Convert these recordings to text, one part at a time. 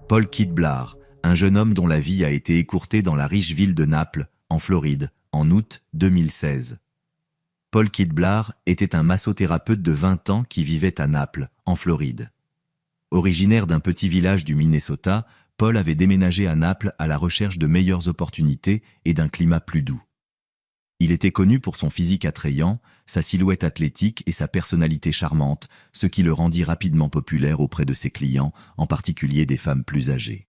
Paul Kidblar, un jeune homme dont la vie a été écourtée dans la riche ville de Naples, en Floride, en août 2016. Paul Kidblar était un massothérapeute de 20 ans qui vivait à Naples, en Floride. Originaire d'un petit village du Minnesota, Paul avait déménagé à Naples à la recherche de meilleures opportunités et d'un climat plus doux. Il était connu pour son physique attrayant, sa silhouette athlétique et sa personnalité charmante, ce qui le rendit rapidement populaire auprès de ses clients, en particulier des femmes plus âgées.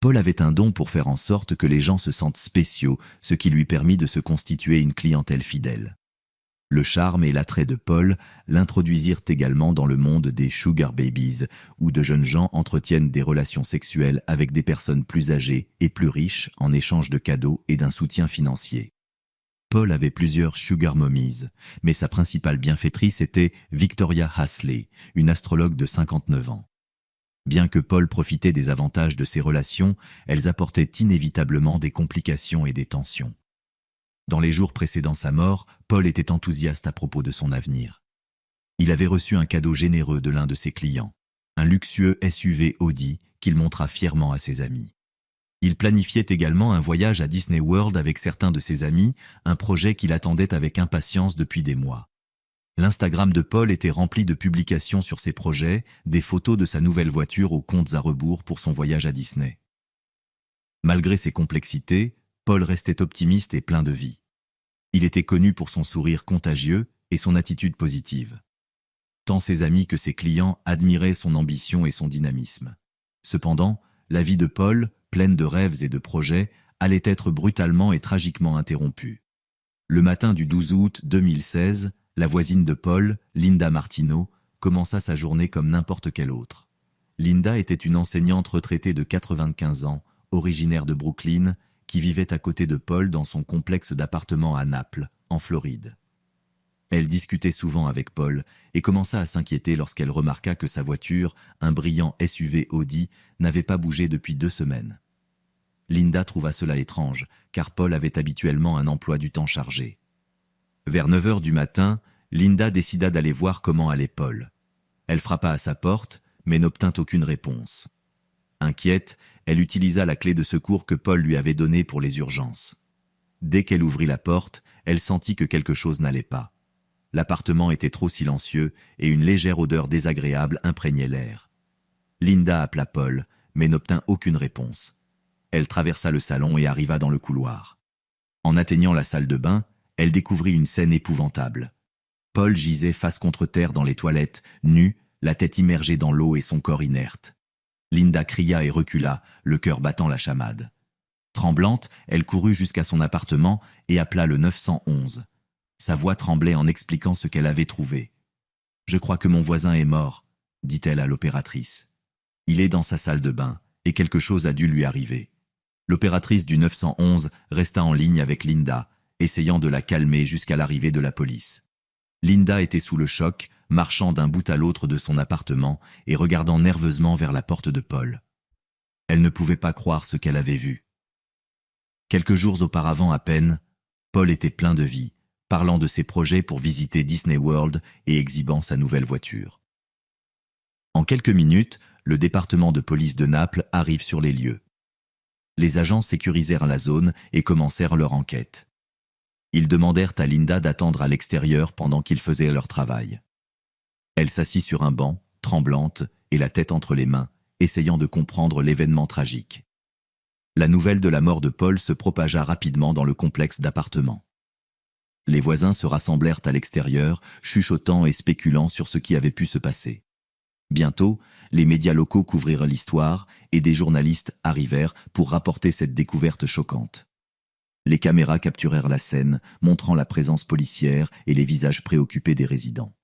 Paul avait un don pour faire en sorte que les gens se sentent spéciaux, ce qui lui permit de se constituer une clientèle fidèle. Le charme et l'attrait de Paul l'introduisirent également dans le monde des sugar babies, où de jeunes gens entretiennent des relations sexuelles avec des personnes plus âgées et plus riches en échange de cadeaux et d'un soutien financier. Paul avait plusieurs sugar mommies, mais sa principale bienfaitrice était Victoria Hasley, une astrologue de 59 ans. Bien que Paul profitait des avantages de ces relations, elles apportaient inévitablement des complications et des tensions. Dans les jours précédant sa mort, Paul était enthousiaste à propos de son avenir. Il avait reçu un cadeau généreux de l'un de ses clients, un luxueux SUV Audi qu'il montra fièrement à ses amis. Il planifiait également un voyage à Disney World avec certains de ses amis, un projet qu'il attendait avec impatience depuis des mois. L'Instagram de Paul était rempli de publications sur ses projets, des photos de sa nouvelle voiture aux comptes à rebours pour son voyage à Disney. Malgré ses complexités, Paul restait optimiste et plein de vie. Il était connu pour son sourire contagieux et son attitude positive. Tant ses amis que ses clients admiraient son ambition et son dynamisme. Cependant, la vie de Paul, pleine de rêves et de projets, allait être brutalement et tragiquement interrompue. Le matin du 12 août 2016, la voisine de Paul, Linda Martino, commença sa journée comme n'importe quelle autre. Linda était une enseignante retraitée de 95 ans, originaire de Brooklyn, qui vivait à côté de Paul dans son complexe d'appartements à Naples, en Floride. Elle discutait souvent avec Paul et commença à s'inquiéter lorsqu'elle remarqua que sa voiture, un brillant SUV Audi, n'avait pas bougé depuis 2 semaines. Linda trouva cela étrange, car Paul avait habituellement un emploi du temps chargé. Vers 9 heures du matin, Linda décida d'aller voir comment allait Paul. Elle frappa à sa porte, mais n'obtint aucune réponse. Inquiète, elle utilisa la clé de secours que Paul lui avait donnée pour les urgences. Dès qu'elle ouvrit la porte, elle sentit que quelque chose n'allait pas. L'appartement était trop silencieux et une légère odeur désagréable imprégnait l'air. Linda appela Paul, mais n'obtint aucune réponse. Elle traversa le salon et arriva dans le couloir. En atteignant la salle de bain, elle découvrit une scène épouvantable. Paul gisait face contre terre dans les toilettes, nu, la tête immergée dans l'eau et son corps inerte. Linda cria et recula, le cœur battant la chamade. Tremblante, elle courut jusqu'à son appartement et appela le 911. Sa voix tremblait en expliquant ce qu'elle avait trouvé. « Je crois que mon voisin est mort », dit-elle à l'opératrice. « Il est dans sa salle de bain et quelque chose a dû lui arriver. » L'opératrice du 911 resta en ligne avec Linda, essayant de la calmer jusqu'à l'arrivée de la police. Linda était sous le choc, marchant d'un bout à l'autre de son appartement et regardant nerveusement vers la porte de Paul. Elle ne pouvait pas croire ce qu'elle avait vu. Quelques jours auparavant à peine, Paul était plein de vie, parlant de ses projets pour visiter Disney World et exhibant sa nouvelle voiture. En quelques minutes, le département de police de Naples arrive sur les lieux. Les agents sécurisèrent la zone et commencèrent leur enquête. Ils demandèrent à Linda d'attendre à l'extérieur pendant qu'ils faisaient leur travail. Elle s'assit sur un banc, tremblante et la tête entre les mains, essayant de comprendre l'événement tragique. La nouvelle de la mort de Paul se propagea rapidement dans le complexe d'appartements. Les voisins se rassemblèrent à l'extérieur, chuchotant et spéculant sur ce qui avait pu se passer. Bientôt, les médias locaux couvrirent l'histoire et des journalistes arrivèrent pour rapporter cette découverte choquante. Les caméras capturèrent la scène, montrant la présence policière et les visages préoccupés des résidents.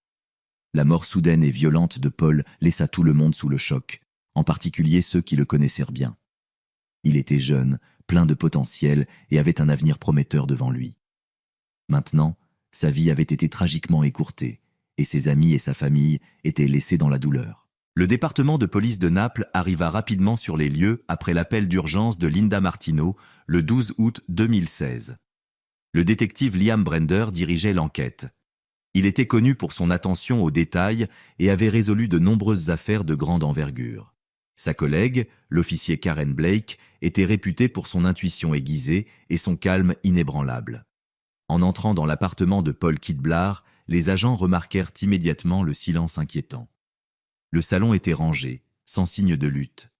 La mort soudaine et violente de Paul laissa tout le monde sous le choc, en particulier ceux qui le connaissaient bien. Il était jeune, plein de potentiel et avait un avenir prometteur devant lui. Maintenant, sa vie avait été tragiquement écourtée, et ses amis et sa famille étaient laissés dans la douleur. Le département de police de Naples arriva rapidement sur les lieux après l'appel d'urgence de Linda Martino le 12 août 2016. Le détective Liam Brender dirigeait l'enquête. Il était connu pour son attention aux détails et avait résolu de nombreuses affaires de grande envergure. Sa collègue, l'officier Karen Blake, était réputée pour son intuition aiguisée et son calme inébranlable. En entrant dans l'appartement de Paul Kidblar, les agents remarquèrent immédiatement le silence inquiétant. Le salon était rangé, sans signe de lutte.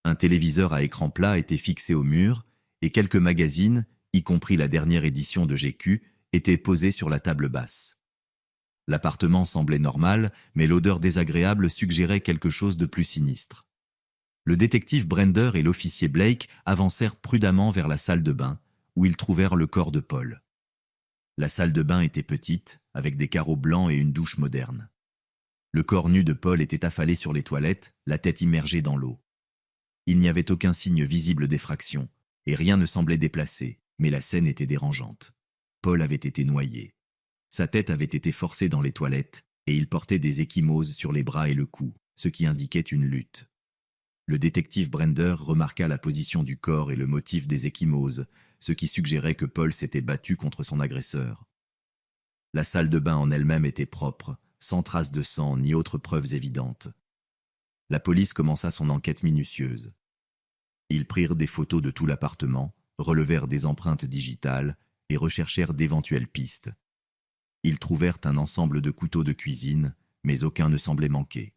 Un téléviseur à écran plat était fixé au mur et quelques magazines, y compris la dernière édition de GQ, étaient posés sur la table basse. L'appartement semblait normal, mais l'odeur désagréable suggérait quelque chose de plus sinistre. Le détective Brender et l'officier Blake avancèrent prudemment vers la salle de bain, où ils trouvèrent le corps de Paul. La salle de bain était petite, avec des carreaux blancs et une douche moderne. Le corps nu de Paul était affalé sur les toilettes, la tête immergée dans l'eau. Il n'y avait aucun signe visible d'effraction, et rien ne semblait déplacé, mais la scène était dérangeante. Paul avait été noyé. Sa tête avait été forcée dans les toilettes, et il portait des ecchymoses sur les bras et le cou, ce qui indiquait une lutte. Le détective Brender remarqua la position du corps et le motif des ecchymoses, ce qui suggérait que Paul s'était battu contre son agresseur. La salle de bain en elle-même était propre, sans traces de sang ni autres preuves évidentes. La police commença son enquête minutieuse. Ils prirent des photos de tout l'appartement, relevèrent des empreintes digitales et recherchèrent d'éventuelles pistes. Ils trouvèrent un ensemble de couteaux de cuisine, mais aucun ne semblait manquer.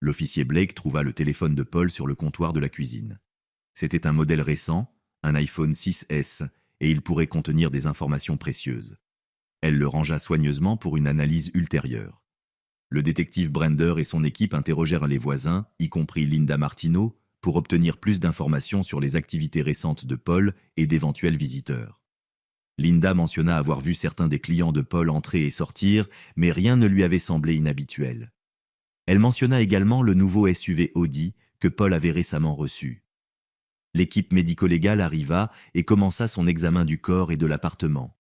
L'officier Blake trouva le téléphone de Paul sur le comptoir de la cuisine. C'était un modèle récent, un iPhone 6S, et il pourrait contenir des informations précieuses. Elle le rangea soigneusement pour une analyse ultérieure. Le détective Brender et son équipe interrogèrent les voisins, y compris Linda Martineau, pour obtenir plus d'informations sur les activités récentes de Paul et d'éventuels visiteurs. Linda mentionna avoir vu certains des clients de Paul entrer et sortir, mais rien ne lui avait semblé inhabituel. Elle mentionna également le nouveau SUV Audi que Paul avait récemment reçu. L'équipe médico-légale arriva et commença son examen du corps et de l'appartement.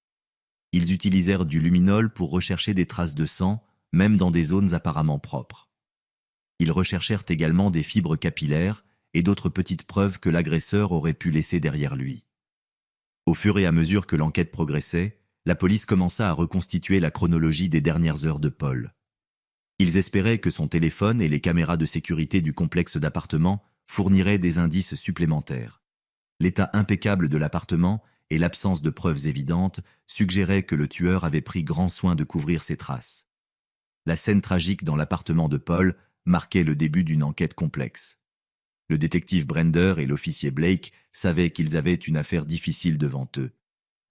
Ils utilisèrent du luminol pour rechercher des traces de sang, même dans des zones apparemment propres. Ils recherchèrent également des fibres capillaires et d'autres petites preuves que l'agresseur aurait pu laisser derrière lui. Au fur et à mesure que l'enquête progressait, la police commença à reconstituer la chronologie des dernières heures de Paul. Ils espéraient que son téléphone et les caméras de sécurité du complexe d'appartements fourniraient des indices supplémentaires. L'état impeccable de l'appartement et l'absence de preuves évidentes suggéraient que le tueur avait pris grand soin de couvrir ses traces. La scène tragique dans l'appartement de Paul marquait le début d'une enquête complexe. Le détective Brender et l'officier Blake savaient qu'ils avaient une affaire difficile devant eux,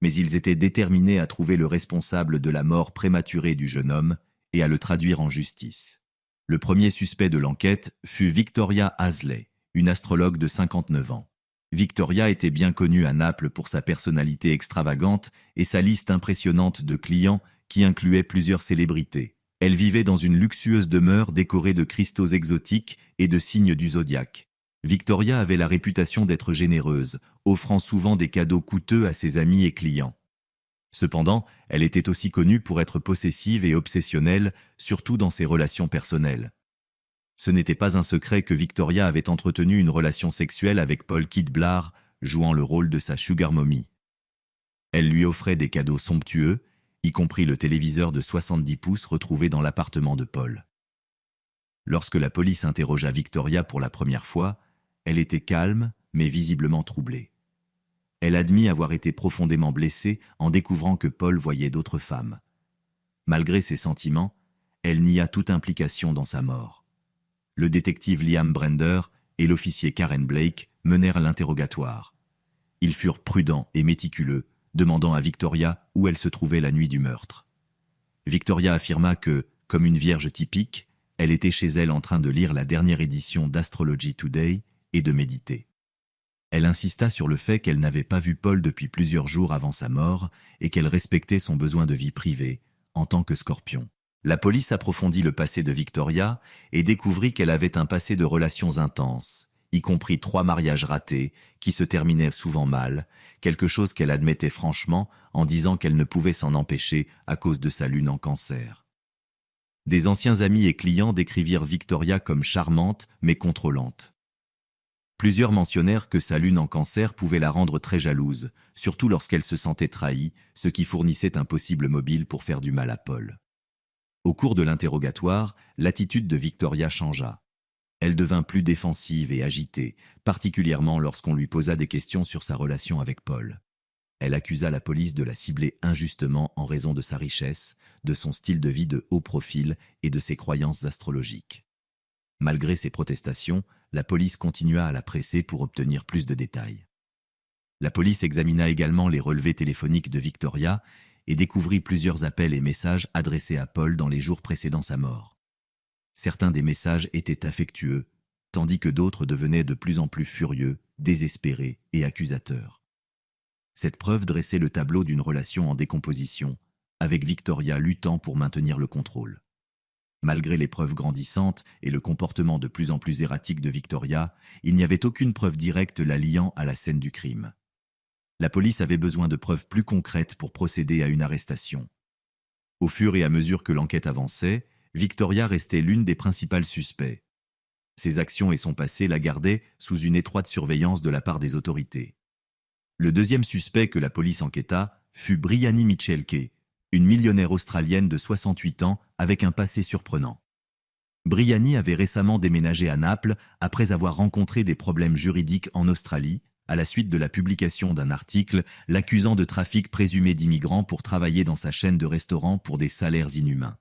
mais ils étaient déterminés à trouver le responsable de la mort prématurée du jeune homme et à le traduire en justice. Le premier suspect de l'enquête fut Victoria Hasley, une astrologue de 59 ans. Victoria était bien connue à Naples pour sa personnalité extravagante et sa liste impressionnante de clients qui incluait plusieurs célébrités. Elle vivait dans une luxueuse demeure décorée de cristaux exotiques et de signes du zodiaque. Victoria avait la réputation d'être généreuse, offrant souvent des cadeaux coûteux à ses amis et clients. Cependant, elle était aussi connue pour être possessive et obsessionnelle, surtout dans ses relations personnelles. Ce n'était pas un secret que Victoria avait entretenu une relation sexuelle avec Paul Kidblar, jouant le rôle de sa sugar mommy. Elle lui offrait des cadeaux somptueux, y compris le téléviseur de 70 pouces retrouvé dans l'appartement de Paul. Lorsque la police interrogea Victoria pour la première fois, elle était calme, mais visiblement troublée. Elle admit avoir été profondément blessée en découvrant que Paul voyait d'autres femmes. Malgré ses sentiments, elle nia toute implication dans sa mort. Le détective Liam Brender et l'officier Karen Blake menèrent l'interrogatoire. Ils furent prudents et méticuleux, demandant à Victoria où elle se trouvait la nuit du meurtre. Victoria affirma que, comme une vierge typique, elle était chez elle en train de lire la dernière édition d'Astrology Today et de méditer. Elle insista sur le fait qu'elle n'avait pas vu Paul depuis plusieurs jours avant sa mort et qu'elle respectait son besoin de vie privée, en tant que scorpion. La police approfondit le passé de Victoria et découvrit qu'elle avait un passé de relations intenses, y compris 3 mariages ratés qui se terminaient souvent mal, quelque chose qu'elle admettait franchement en disant qu'elle ne pouvait s'en empêcher à cause de sa lune en cancer. Des anciens amis et clients décrivirent Victoria comme charmante mais contrôlante. Plusieurs mentionnèrent que sa lune en cancer pouvait la rendre très jalouse, surtout lorsqu'elle se sentait trahie, ce qui fournissait un possible mobile pour faire du mal à Paul. Au cours de l'interrogatoire, l'attitude de Victoria changea. Elle devint plus défensive et agitée, particulièrement lorsqu'on lui posa des questions sur sa relation avec Paul. Elle accusa la police de la cibler injustement en raison de sa richesse, de son style de vie de haut profil et de ses croyances astrologiques. Malgré ses protestations, la police continua à la presser pour obtenir plus de détails. La police examina également les relevés téléphoniques de Victoria et découvrit plusieurs appels et messages adressés à Paul dans les jours précédant sa mort. Certains des messages étaient affectueux, tandis que d'autres devenaient de plus en plus furieux, désespérés et accusateurs. Cette preuve dressait le tableau d'une relation en décomposition, avec Victoria luttant pour maintenir le contrôle. Malgré les preuves grandissantes et le comportement de plus en plus erratique de Victoria, il n'y avait aucune preuve directe la liant à la scène du crime. La police avait besoin de preuves plus concrètes pour procéder à une arrestation. Au fur et à mesure que l'enquête avançait, Victoria restait l'une des principales suspects. Ses actions et son passé la gardaient sous une étroite surveillance de la part des autorités. Le deuxième suspect que la police enquêta fut Bryony Michalke, une millionnaire australienne de 68 ans avec un passé surprenant. Bryony avait récemment déménagé à Naples après avoir rencontré des problèmes juridiques en Australie, à la suite de la publication d'un article l'accusant de trafic présumé d'immigrants pour travailler dans sa chaîne de restaurants pour des salaires inhumains.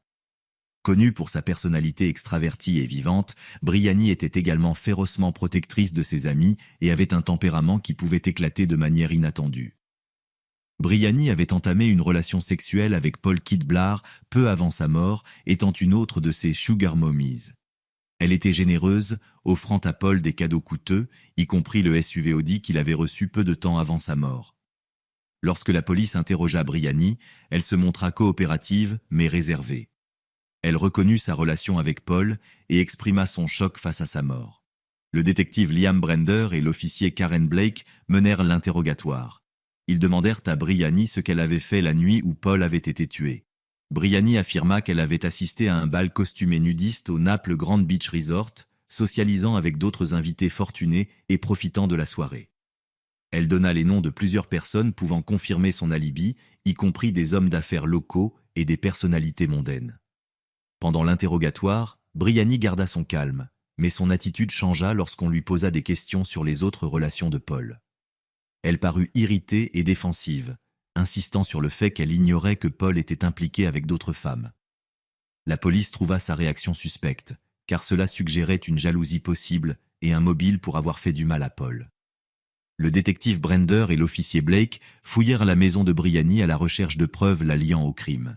Connue pour sa personnalité extravertie et vivante, Bryony était également férocement protectrice de ses amis et avait un tempérament qui pouvait éclater de manière inattendue. Bryony avait entamé une relation sexuelle avec Paul Kidblar peu avant sa mort, étant une autre de ses sugar mommies. Elle était généreuse, offrant à Paul des cadeaux coûteux, y compris le SUV Audi qu'il avait reçu peu de temps avant sa mort. Lorsque la police interrogea Bryony, elle se montra coopérative mais réservée. Elle reconnut sa relation avec Paul et exprima son choc face à sa mort. Le détective Liam Brender et l'officier Karen Blake menèrent l'interrogatoire. Ils demandèrent à Bryony ce qu'elle avait fait la nuit où Paul avait été tué. Bryony affirma qu'elle avait assisté à un bal costumé nudiste au Naples Grand Beach Resort, socialisant avec d'autres invités fortunés et profitant de la soirée. Elle donna les noms de plusieurs personnes pouvant confirmer son alibi, y compris des hommes d'affaires locaux et des personnalités mondaines. Pendant l'interrogatoire, Bryony garda son calme, mais son attitude changea lorsqu'on lui posa des questions sur les autres relations de Paul. Elle parut irritée et défensive, insistant sur le fait qu'elle ignorait que Paul était impliqué avec d'autres femmes. La police trouva sa réaction suspecte, car cela suggérait une jalousie possible et un mobile pour avoir fait du mal à Paul. Le détective Brender et l'officier Blake fouillèrent la maison de Bryony à la recherche de preuves la liant au crime.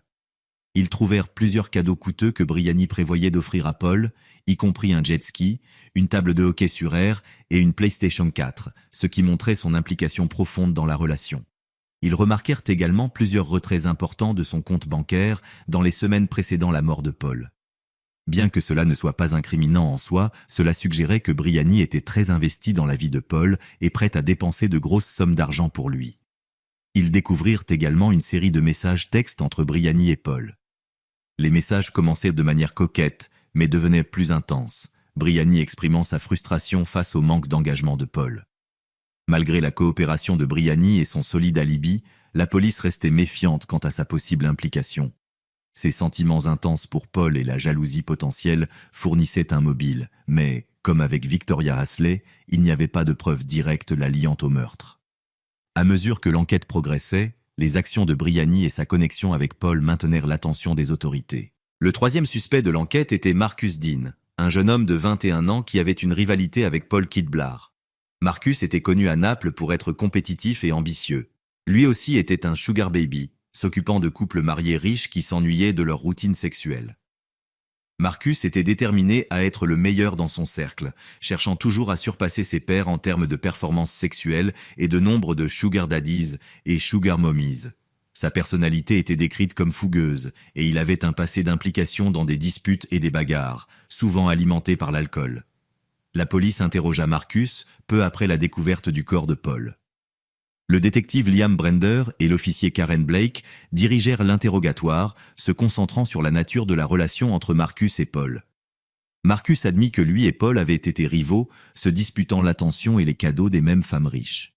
Ils trouvèrent plusieurs cadeaux coûteux que Bryony prévoyait d'offrir à Paul, y compris un jet ski, une table de hockey sur air et une PlayStation 4, ce qui montrait son implication profonde dans la relation. Ils remarquèrent également plusieurs retraits importants de son compte bancaire dans les semaines précédant la mort de Paul. Bien que cela ne soit pas incriminant en soi, cela suggérait que Bryony était très investie dans la vie de Paul et prête à dépenser de grosses sommes d'argent pour lui. Ils découvrirent également une série de messages textes entre Bryony et Paul. Les messages commençaient de manière coquette, mais devenaient plus intenses, Bryony exprimant sa frustration face au manque d'engagement de Paul. Malgré la coopération de Bryony et son solide alibi, la police restait méfiante quant à sa possible implication. Ses sentiments intenses pour Paul et la jalousie potentielle fournissaient un mobile, mais, comme avec Victoria Hasley, il n'y avait pas de preuves directes la liant au meurtre. À mesure que l'enquête progressait, les actions de Bryony et sa connexion avec Paul maintenèrent l'attention des autorités. Le troisième suspect de l'enquête était Marcus Dean, un jeune homme de 21 ans qui avait une rivalité avec Paul Kidblar. Marcus était connu à Naples pour être compétitif et ambitieux. Lui aussi était un sugar baby, s'occupant de couples mariés riches qui s'ennuyaient de leur routine sexuelle. Marcus était déterminé à être le meilleur dans son cercle, cherchant toujours à surpasser ses pairs en termes de performance sexuelle et de nombre de sugar daddies et sugar mommies. Sa personnalité était décrite comme fougueuse et il avait un passé d'implication dans des disputes et des bagarres, souvent alimentés par l'alcool. La police interrogea Marcus peu après la découverte du corps de Paul. Le détective Liam Brender et l'officier Karen Blake dirigèrent l'interrogatoire, se concentrant sur la nature de la relation entre Marcus et Paul. Marcus admit que lui et Paul avaient été rivaux, se disputant l'attention et les cadeaux des mêmes femmes riches.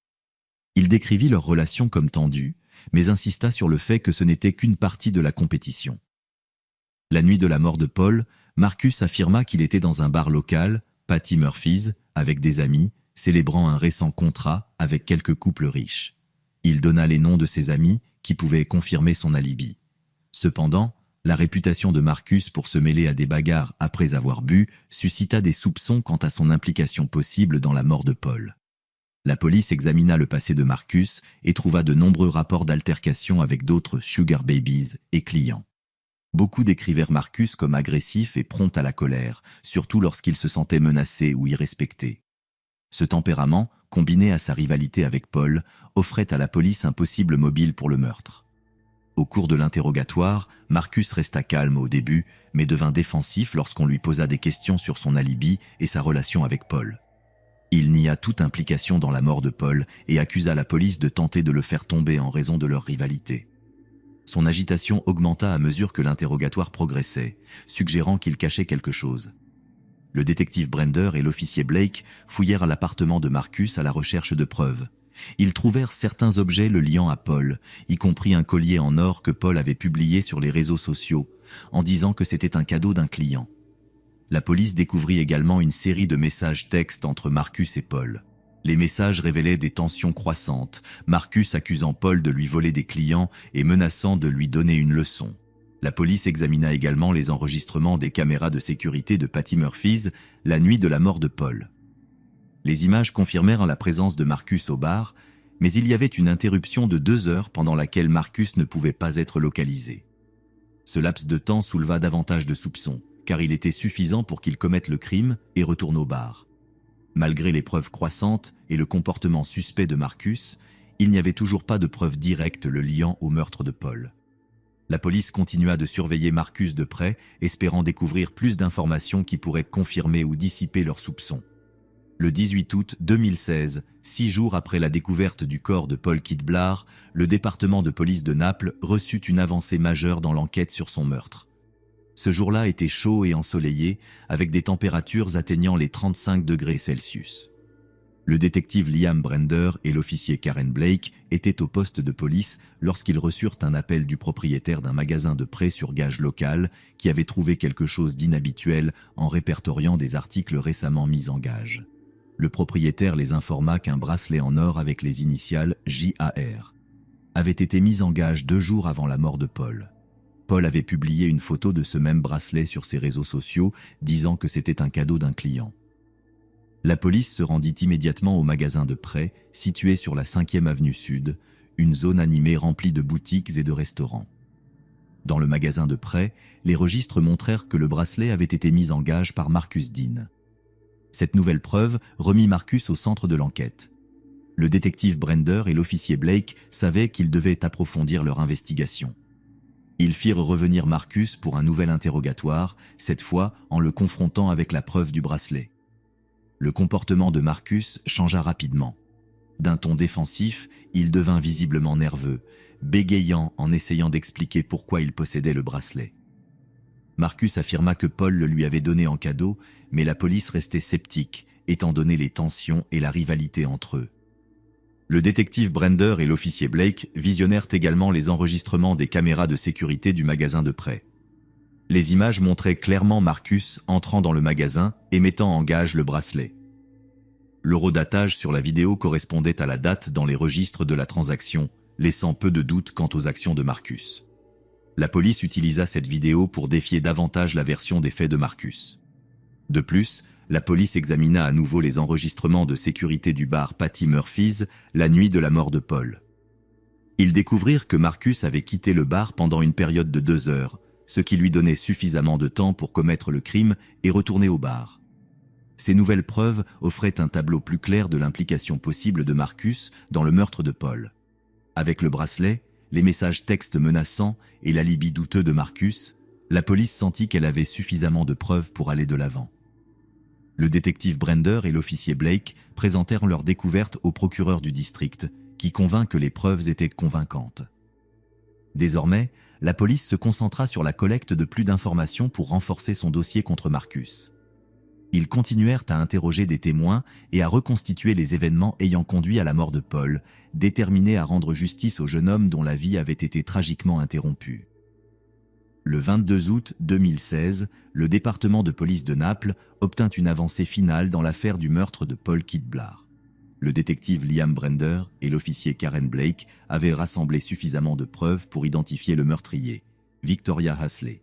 Il décrivit leur relation comme tendue, mais insista sur le fait que ce n'était qu'une partie de la compétition. La nuit de la mort de Paul, Marcus affirma qu'il était dans un bar local, Patty Murphys, avec des amis, célébrant un récent contrat avec quelques couples riches. Il donna les noms de ses amis qui pouvaient confirmer son alibi. Cependant, la réputation de Marcus pour se mêler à des bagarres après avoir bu suscita des soupçons quant à son implication possible dans la mort de Paul. La police examina le passé de Marcus et trouva de nombreux rapports d'altercation avec d'autres sugar babies et clients. Beaucoup décrivèrent Marcus comme agressif et prompt à la colère, surtout lorsqu'il se sentait menacé ou irrespecté. Ce tempérament, combiné à sa rivalité avec Paul, offrait à la police un possible mobile pour le meurtre. Au cours de l'interrogatoire, Marcus resta calme au début, mais devint défensif lorsqu'on lui posa des questions sur son alibi et sa relation avec Paul. Il nia toute implication dans la mort de Paul et accusa la police de tenter de le faire tomber en raison de leur rivalité. Son agitation augmenta à mesure que l'interrogatoire progressait, suggérant qu'il cachait quelque chose. Le détective Brender et l'officier Blake fouillèrent l'appartement de Marcus à la recherche de preuves. Ils trouvèrent certains objets le liant à Paul, y compris un collier en or que Paul avait publié sur les réseaux sociaux, en disant que c'était un cadeau d'un client. La police découvrit également une série de messages textes entre Marcus et Paul. Les messages révélaient des tensions croissantes, Marcus accusant Paul de lui voler des clients et menaçant de lui donner une leçon. La police examina également les enregistrements des caméras de sécurité de Patty Murphys la nuit de la mort de Paul. Les images confirmèrent la présence de Marcus au bar, mais il y avait une interruption de 2 heures pendant laquelle Marcus ne pouvait pas être localisé. Ce laps de temps souleva davantage de soupçons, car il était suffisant pour qu'il commette le crime et retourne au bar. Malgré les preuves croissantes et le comportement suspect de Marcus, il n'y avait toujours pas de preuves directes le liant au meurtre de Paul. La police continua de surveiller Marcus de près, espérant découvrir plus d'informations qui pourraient confirmer ou dissiper leurs soupçons. Le 18 août 2016, 6 jours après la découverte du corps de Paul Kidblar, le département de police de Naples reçut une avancée majeure dans l'enquête sur son meurtre. Ce jour-là était chaud et ensoleillé, avec des températures atteignant les 35 degrés Celsius. Le détective Liam Brender et l'officier Karen Blake étaient au poste de police lorsqu'ils reçurent un appel du propriétaire d'un magasin de prêt sur gage local qui avait trouvé quelque chose d'inhabituel en répertoriant des articles récemment mis en gage. Le propriétaire les informa qu'un bracelet en or avec les initiales JAR avait été mis en gage 2 jours avant la mort de Paul. Paul avait publié une photo de ce même bracelet sur ses réseaux sociaux, disant que c'était un cadeau d'un client. La police se rendit immédiatement au magasin de prêt, situé sur la 5e avenue Sud, une zone animée remplie de boutiques et de restaurants. Dans le magasin de prêt, les registres montrèrent que le bracelet avait été mis en gage par Marcus Dean. Cette nouvelle preuve remit Marcus au centre de l'enquête. Le détective Brender et l'officier Blake savaient qu'ils devaient approfondir leur investigation. Ils firent revenir Marcus pour un nouvel interrogatoire, cette fois en le confrontant avec la preuve du bracelet. Le comportement de Marcus changea rapidement. D'un ton défensif, il devint visiblement nerveux, bégayant en essayant d'expliquer pourquoi il possédait le bracelet. Marcus affirma que Paul le lui avait donné en cadeau, mais la police restait sceptique, étant donné les tensions et la rivalité entre eux. Le détective Brender et l'officier Blake visionnèrent également les enregistrements des caméras de sécurité du magasin de prêt. Les images montraient clairement Marcus entrant dans le magasin et mettant en gage le bracelet. L'horodatage sur la vidéo correspondait à la date dans les registres de la transaction, laissant peu de doute quant aux actions de Marcus. La police utilisa cette vidéo pour défier davantage la version des faits de Marcus. De plus, la police examina à nouveau les enregistrements de sécurité du bar Patty Murphys la nuit de la mort de Paul. Ils découvrirent que Marcus avait quitté le bar pendant une période de 2 heures, ce qui lui donnait suffisamment de temps pour commettre le crime et retourner au bar. Ces nouvelles preuves offraient un tableau plus clair de l'implication possible de Marcus dans le meurtre de Paul. Avec le bracelet, les messages textes menaçants et l'alibi douteux de Marcus, la police sentit qu'elle avait suffisamment de preuves pour aller de l'avant. Le détective Brender et l'officier Blake présentèrent leur découverte au procureur du district, qui convint que les preuves étaient convaincantes. Désormais, la police se concentra sur la collecte de plus d'informations pour renforcer son dossier contre Marcus. Ils continuèrent à interroger des témoins et à reconstituer les événements ayant conduit à la mort de Paul, déterminés à rendre justice au jeune homme dont la vie avait été tragiquement interrompue. Le 22 août 2016, le département de police de Naples obtint une avancée finale dans l'affaire du meurtre de Paul Kidblar. Le détective Liam Brender et l'officier Karen Blake avaient rassemblé suffisamment de preuves pour identifier le meurtrier, Victoria Hasley.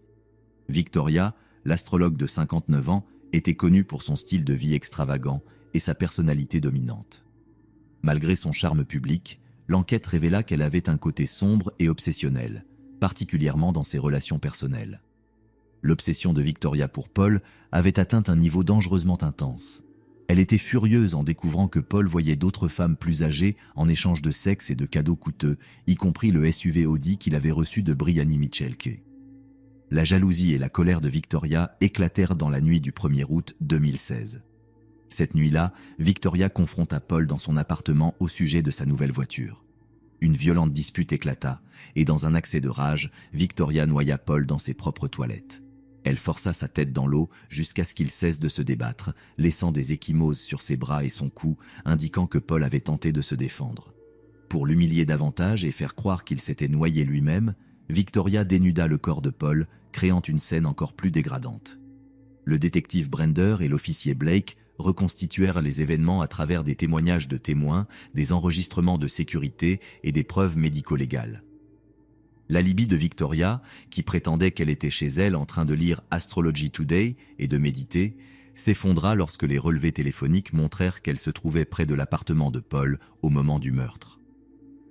Victoria, l'astrologue de 59 ans, était connue pour son style de vie extravagant et sa personnalité dominante. Malgré son charme public, l'enquête révéla qu'elle avait un côté sombre et obsessionnel, particulièrement dans ses relations personnelles. L'obsession de Victoria pour Paul avait atteint un niveau dangereusement intense. Elle était furieuse en découvrant que Paul voyait d'autres femmes plus âgées en échange de sexe et de cadeaux coûteux, y compris le SUV Audi qu'il avait reçu de Brianny Michelke. La jalousie et la colère de Victoria éclatèrent dans la nuit du 1er août 2016. Cette nuit-là, Victoria confronta Paul dans son appartement au sujet de sa nouvelle voiture. Une violente dispute éclata, et dans un accès de rage, Victoria noya Paul dans ses propres toilettes. Elle força sa tête dans l'eau jusqu'à ce qu'il cesse de se débattre, laissant des ecchymoses sur ses bras et son cou, indiquant que Paul avait tenté de se défendre. Pour l'humilier davantage et faire croire qu'il s'était noyé lui-même, Victoria dénuda le corps de Paul, créant une scène encore plus dégradante. Le détective Brender et l'officier Blake reconstituèrent les événements à travers des témoignages de témoins, des enregistrements de sécurité et des preuves médico-légales. L'alibi de Victoria, qui prétendait qu'elle était chez elle en train de lire Astrology Today et de méditer, s'effondra lorsque les relevés téléphoniques montrèrent qu'elle se trouvait près de l'appartement de Paul au moment du meurtre.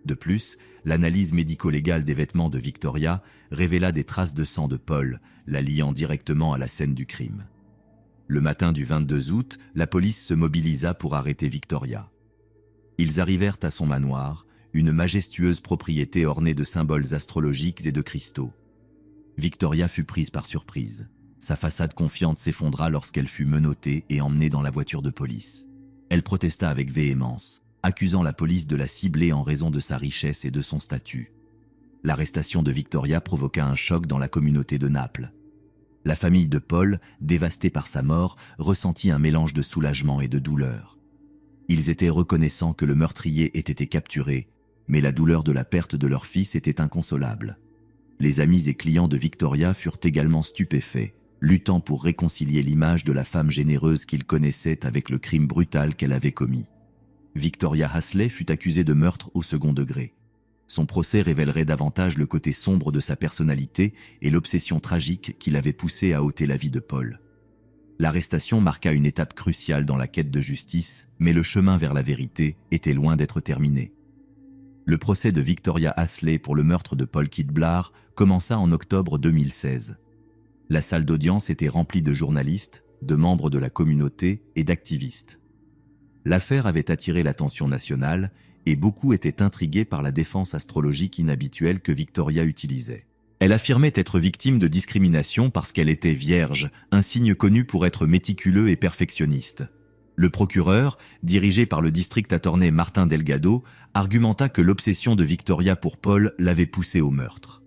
De plus, l'analyse médico-légale des vêtements de Victoria révéla des traces de sang de Paul, la liant directement à la scène du crime. Le matin du 22 août, la police se mobilisa pour arrêter Victoria. Ils arrivèrent à son manoir, une majestueuse propriété ornée de symboles astrologiques et de cristaux. Victoria fut prise par surprise. Sa façade confiante s'effondra lorsqu'elle fut menottée et emmenée dans la voiture de police. Elle protesta avec véhémence, accusant la police de la cibler en raison de sa richesse et de son statut. L'arrestation de Victoria provoqua un choc dans la communauté de Naples. La famille de Paul, dévastée par sa mort, ressentit un mélange de soulagement et de douleur. Ils étaient reconnaissants que le meurtrier ait été capturé, mais la douleur de la perte de leur fils était inconsolable. Les amis et clients de Victoria furent également stupéfaits, luttant pour réconcilier l'image de la femme généreuse qu'ils connaissaient avec le crime brutal qu'elle avait commis. Victoria Hasley fut accusée de meurtre au second degré. Son procès révélerait davantage le côté sombre de sa personnalité et l'obsession tragique qui l'avait poussée à ôter la vie de Paul. L'arrestation marqua une étape cruciale dans la quête de justice, mais le chemin vers la vérité était loin d'être terminé. Le procès de Victoria Hasley pour le meurtre de Paul Kidblar commença en octobre 2016. La salle d'audience était remplie de journalistes, de membres de la communauté et d'activistes. L'affaire avait attiré l'attention nationale et beaucoup étaient intrigués par la défense astrologique inhabituelle que Victoria utilisait. Elle affirmait être victime de discrimination parce qu'elle était vierge, un signe connu pour être méticuleux et perfectionniste. Le procureur, dirigé par le district attorney Martin Delgado, argumenta que l'obsession de Victoria pour Paul l'avait poussée au meurtre.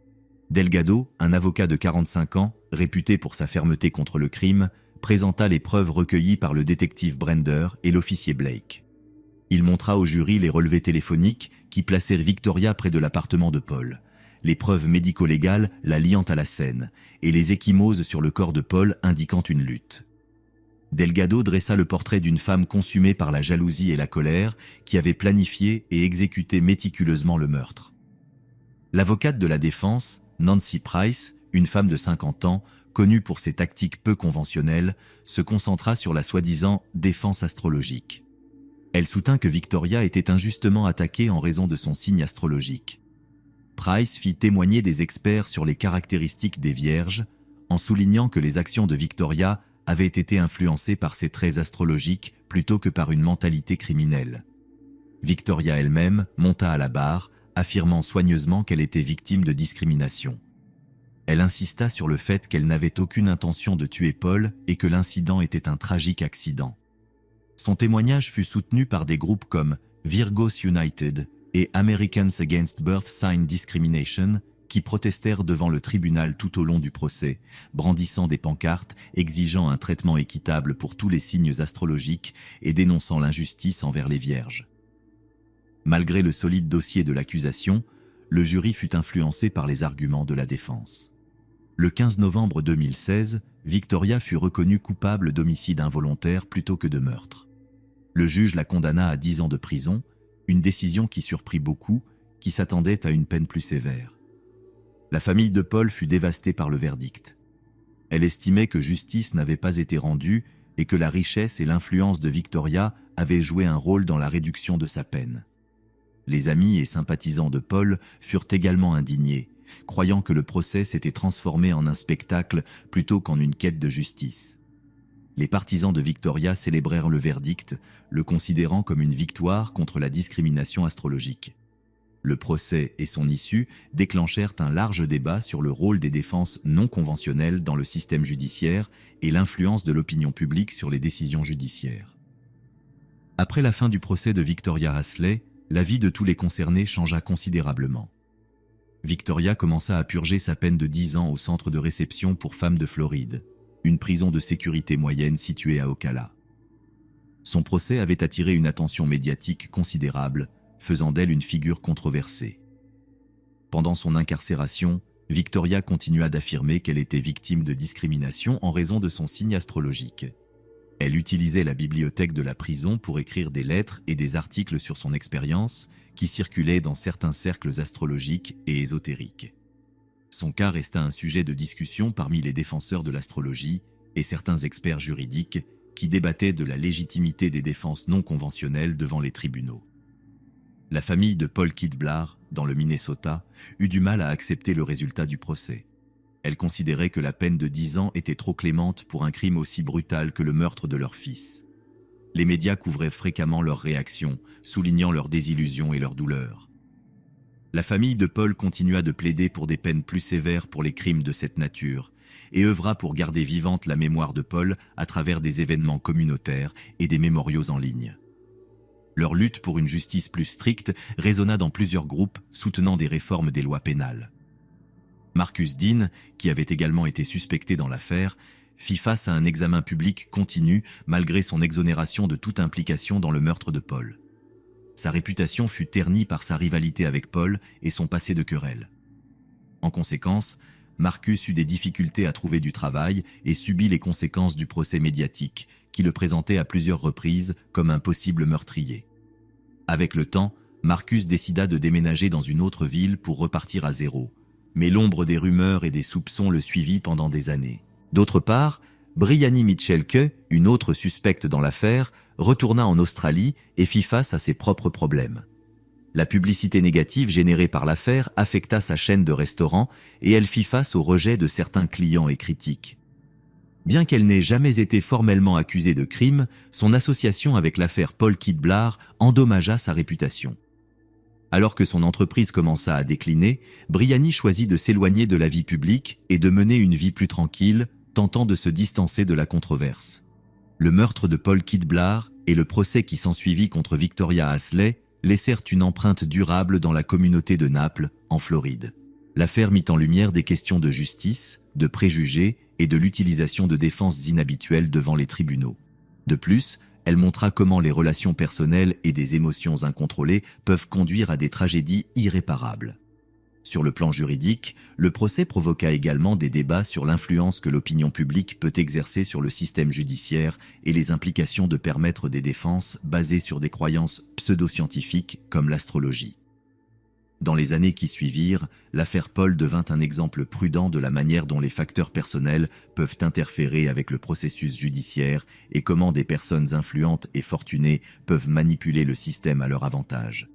Delgado, un avocat de 45 ans, réputé pour sa fermeté contre le crime, présenta les preuves recueillies par le détective Brender et l'officier Blake. Il montra au jury les relevés téléphoniques qui placèrent Victoria près de l'appartement de Paul, les preuves médico-légales la liant à la scène et les ecchymoses sur le corps de Paul indiquant une lutte. Delgado dressa le portrait d'une femme consumée par la jalousie et la colère qui avait planifié et exécuté méticuleusement le meurtre. L'avocate de la défense, Nancy Price, une femme de 50 ans, connue pour ses tactiques peu conventionnelles, se concentra sur la soi-disant défense astrologique. Elle soutint que Victoria était injustement attaquée en raison de son signe astrologique. Price fit témoigner des experts sur les caractéristiques des vierges, en soulignant que les actions de Victoria avaient été influencées par ses traits astrologiques plutôt que par une mentalité criminelle. Victoria elle-même monta à la barre, affirmant soigneusement qu'elle était victime de discrimination. Elle insista sur le fait qu'elle n'avait aucune intention de tuer Paul et que l'incident était un tragique accident. Son témoignage fut soutenu par des groupes comme Virgos United et Americans Against Birth Sign Discrimination, qui protestèrent devant le tribunal tout au long du procès, brandissant des pancartes exigeant un traitement équitable pour tous les signes astrologiques et dénonçant l'injustice envers les vierges. Malgré le solide dossier de l'accusation, le jury fut influencé par les arguments de la défense. Le 15 novembre 2016, Victoria fut reconnue coupable d'homicide involontaire plutôt que de meurtre. Le juge la condamna à 10 ans de prison, une décision qui surprit beaucoup, qui s'attendaient à une peine plus sévère. La famille de Paul fut dévastée par le verdict. Elle estimait que justice n'avait pas été rendue et que la richesse et l'influence de Victoria avaient joué un rôle dans la réduction de sa peine. Les amis et sympathisants de Paul furent également indignés, croyant que le procès s'était transformé en un spectacle plutôt qu'en une quête de justice. Les partisans de Victoria célébrèrent le verdict, le considérant comme une victoire contre la discrimination astrologique. Le procès et son issue déclenchèrent un large débat sur le rôle des défenses non conventionnelles dans le système judiciaire et l'influence de l'opinion publique sur les décisions judiciaires. Après la fin du procès de Victoria Hasley, la vie de tous les concernés changea considérablement. Victoria commença à purger sa peine de 10 ans au centre de réception pour femmes de Floride, une prison de sécurité moyenne située à Ocala. Son procès avait attiré une attention médiatique considérable, faisant d'elle une figure controversée. Pendant son incarcération, Victoria continua d'affirmer qu'elle était victime de discrimination en raison de son signe astrologique. Elle utilisait la bibliothèque de la prison pour écrire des lettres et des articles sur son expérience qui circulaient dans certains cercles astrologiques et ésotériques. Son cas resta un sujet de discussion parmi les défenseurs de l'astrologie et certains experts juridiques qui débattaient de la légitimité des défenses non conventionnelles devant les tribunaux. La famille de Paul Kidblar, dans le Minnesota, eut du mal à accepter le résultat du procès. Elle considérait que la peine de 10 ans était trop clémente pour un crime aussi brutal que le meurtre de leur fils. Les médias couvraient fréquemment leurs réactions, soulignant leur désillusion et leur douleur. La famille de Paul continua de plaider pour des peines plus sévères pour les crimes de cette nature et œuvra pour garder vivante la mémoire de Paul à travers des événements communautaires et des mémoriaux en ligne. Leur lutte pour une justice plus stricte résonna dans plusieurs groupes soutenant des réformes des lois pénales. Marcus Dean, qui avait également été suspecté dans l'affaire, fit face à un examen public continu malgré son exonération de toute implication dans le meurtre de Paul. Sa réputation fut ternie par sa rivalité avec Paul et son passé de querelle. En conséquence, Marcus eut des difficultés à trouver du travail et subit les conséquences du procès médiatique, qui le présentait à plusieurs reprises comme un possible meurtrier. Avec le temps, Marcus décida de déménager dans une autre ville pour repartir à zéro, mais l'ombre des rumeurs et des soupçons le suivit pendant des années. D'autre part, Brianny Michelke, une autre suspecte dans l'affaire, retourna en Australie et fit face à ses propres problèmes. La publicité négative générée par l'affaire affecta sa chaîne de restaurants et elle fit face au rejet de certains clients et critiques. Bien qu'elle n'ait jamais été formellement accusée de crime, son association avec l'affaire Paul Kidblar endommagea sa réputation. Alors que son entreprise commença à décliner, Brianny choisit de s'éloigner de la vie publique et de mener une vie plus tranquille, tentant de se distancer de la controverse. Le meurtre de Paul Kidblar et le procès qui s'ensuivit contre Victoria Hasley laissèrent une empreinte durable dans la communauté de Naples, en Floride. L'affaire mit en lumière des questions de justice, de préjugés et de l'utilisation de défenses inhabituelles devant les tribunaux. De plus, elle montra comment les relations personnelles et des émotions incontrôlées peuvent conduire à des tragédies irréparables. Sur le plan juridique, le procès provoqua également des débats sur l'influence que l'opinion publique peut exercer sur le système judiciaire et les implications de permettre des défenses basées sur des croyances pseudo-scientifiques comme l'astrologie. Dans les années qui suivirent, l'affaire Paul devint un exemple prudent de la manière dont les facteurs personnels peuvent interférer avec le processus judiciaire et comment des personnes influentes et fortunées peuvent manipuler le système à leur avantage.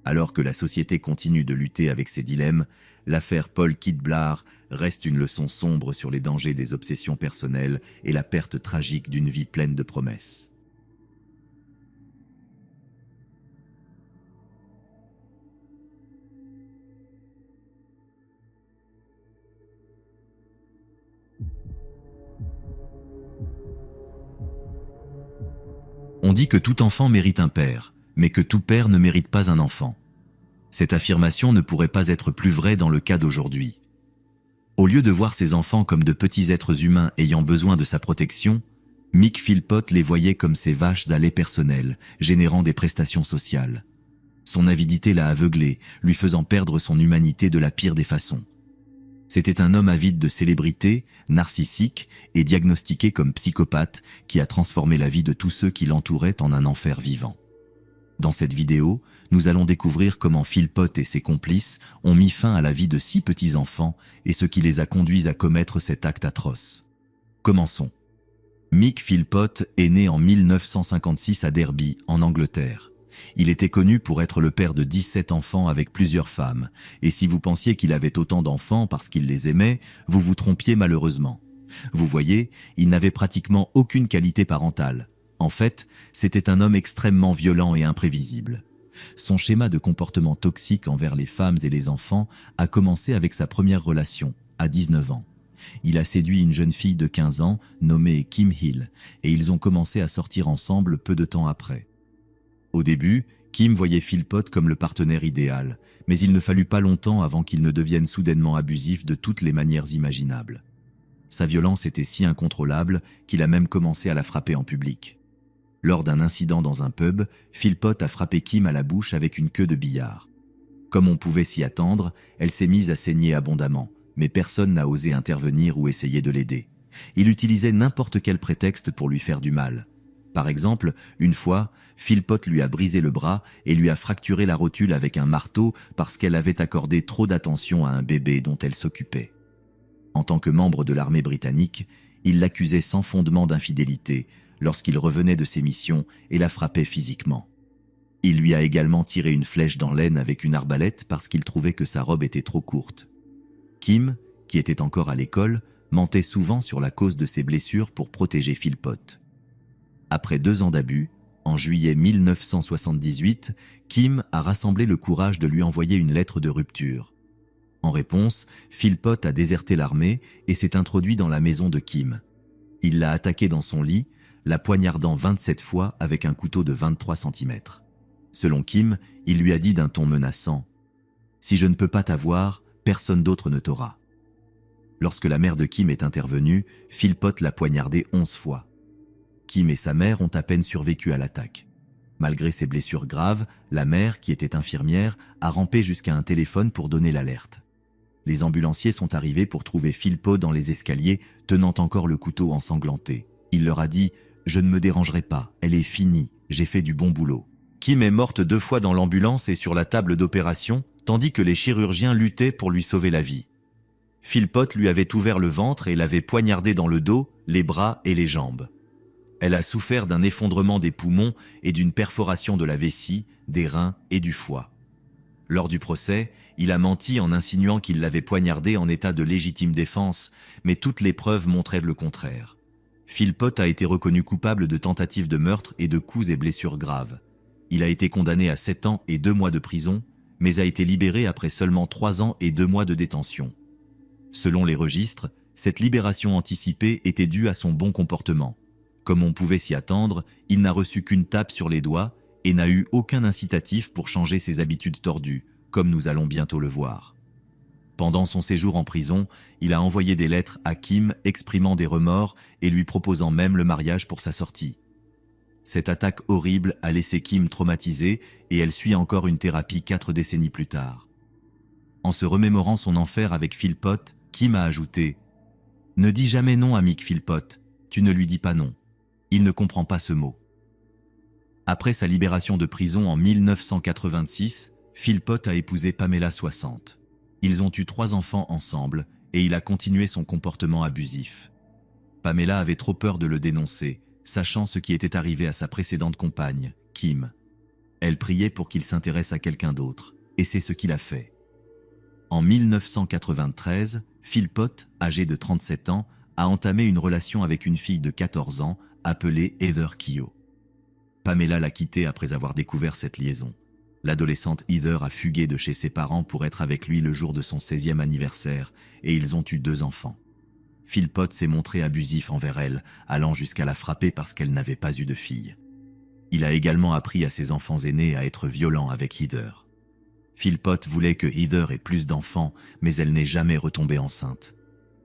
Alors que la société continue de lutter avec ces dilemmes, l'affaire Paul Kidblar reste une leçon sombre sur les dangers des obsessions personnelles et la perte tragique d'une vie pleine de promesses. On dit que tout enfant mérite un père, mais que tout père ne mérite pas un enfant. Cette affirmation ne pourrait pas être plus vraie dans le cas d'aujourd'hui. Au lieu de voir ses enfants comme de petits êtres humains ayant besoin de sa protection, Mick Philpott les voyait comme ses vaches à lait personnelles, générant des prestations sociales. Son avidité l'a aveuglé, lui faisant perdre son humanité de la pire des façons. C'était un homme avide de célébrité, narcissique et diagnostiqué comme psychopathe qui a transformé la vie de tous ceux qui l'entouraient en un enfer vivant. Dans cette vidéo, nous allons découvrir comment Philpott et ses complices ont mis fin à la vie de 6 petits-enfants et ce qui les a conduits à commettre cet acte atroce. Commençons. Mick Philpott est né en 1956 à Derby, en Angleterre. Il était connu pour être le père de 17 enfants avec plusieurs femmes, et si vous pensiez qu'il avait autant d'enfants parce qu'il les aimait, vous vous trompiez malheureusement. Vous voyez, il n'avait pratiquement aucune qualité parentale. En fait, c'était un homme extrêmement violent et imprévisible. Son schéma de comportement toxique envers les femmes et les enfants a commencé avec sa première relation, à 19 ans. Il a séduit une jeune fille de 15 ans, nommée Kim Hill, et ils ont commencé à sortir ensemble peu de temps après. Au début, Kim voyait Philpott comme le partenaire idéal, mais il ne fallut pas longtemps avant qu'il ne devienne soudainement abusif de toutes les manières imaginables. Sa violence était si incontrôlable qu'il a même commencé à la frapper en public. Lors d'un incident dans un pub, Philpott a frappé Kim à la bouche avec une queue de billard. Comme on pouvait s'y attendre, elle s'est mise à saigner abondamment, mais personne n'a osé intervenir ou essayer de l'aider. Il utilisait n'importe quel prétexte pour lui faire du mal. Par exemple, une fois, Philpott lui a brisé le bras et lui a fracturé la rotule avec un marteau parce qu'elle avait accordé trop d'attention à un bébé dont elle s'occupait. En tant que membre de l'armée britannique, il l'accusait sans fondement d'infidélité lorsqu'il revenait de ses missions et la frappait physiquement. Il lui a également tiré une flèche dans l'aine avec une arbalète parce qu'il trouvait que sa robe était trop courte. Kim, qui était encore à l'école, mentait souvent sur la cause de ses blessures pour protéger Philpott. Après 2 ans d'abus, en juillet 1978, Kim a rassemblé le courage de lui envoyer une lettre de rupture. En réponse, Philpott a déserté l'armée et s'est introduit dans la maison de Kim. Il l'a attaquée dans son lit, la poignardant 27 fois avec un couteau de 23 cm. Selon Kim, il lui a dit d'un ton menaçant « Si je ne peux pas t'avoir, personne d'autre ne t'aura ». Lorsque la mère de Kim est intervenue, Philpott l'a poignardé 11 fois. Kim et sa mère ont à peine survécu à l'attaque. Malgré ses blessures graves, la mère, qui était infirmière, a rampé jusqu'à un téléphone pour donner l'alerte. Les ambulanciers sont arrivés pour trouver Philpott dans les escaliers, tenant encore le couteau ensanglanté. Il leur a dit « Je ne me dérangerai pas, elle est finie, j'ai fait du bon boulot ». Kim est morte 2 fois dans l'ambulance et sur la table d'opération, tandis que les chirurgiens luttaient pour lui sauver la vie. Philpott lui avait ouvert le ventre et l'avait poignardé dans le dos, les bras et les jambes. Elle a souffert d'un effondrement des poumons et d'une perforation de la vessie, des reins et du foie. Lors du procès, il a menti en insinuant qu'il l'avait poignardée en état de légitime défense, mais toutes les preuves montraient le contraire. Philpott a été reconnu coupable de tentative de meurtre et de coups et blessures graves. Il a été condamné à 7 ans et 2 mois de prison, mais a été libéré après seulement 3 ans et 2 mois de détention. Selon les registres, cette libération anticipée était due à son bon comportement. Comme on pouvait s'y attendre, il n'a reçu qu'une tape sur les doigts et n'a eu aucun incitatif pour changer ses habitudes tordues, comme nous allons bientôt le voir. Pendant son séjour en prison, il a envoyé des lettres à Kim exprimant des remords et lui proposant même le mariage pour sa sortie. Cette attaque horrible a laissé Kim traumatisée et elle suit encore une thérapie 4 décennies plus tard. En se remémorant son enfer avec Philpott, Kim a ajouté « Ne dis jamais non à Mick Philpott, tu ne lui dis pas non. Il ne comprend pas ce mot. » Après sa libération de prison en 1986, Philpott a épousé Pamela 60. Ils ont eu 3 enfants ensemble et il a continué son comportement abusif. Pamela avait trop peur de le dénoncer, sachant ce qui était arrivé à sa précédente compagne, Kim. Elle priait pour qu'il s'intéresse à quelqu'un d'autre, et c'est ce qu'il a fait. En 1993, Philpott, âgé de 37 ans, a entamé une relation avec une fille de 14 ans appelée Heather Keogh. Pamela l'a quitté après avoir découvert cette liaison. L'adolescente Heather a fugué de chez ses parents pour être avec lui le jour de son 16e anniversaire et ils ont eu 2 enfants. Philpott s'est montré abusif envers elle, allant jusqu'à la frapper parce qu'elle n'avait pas eu de fille. Il a également appris à ses enfants aînés à être violents avec Heather. Philpott voulait que Heather ait plus d'enfants, mais elle n'est jamais retombée enceinte.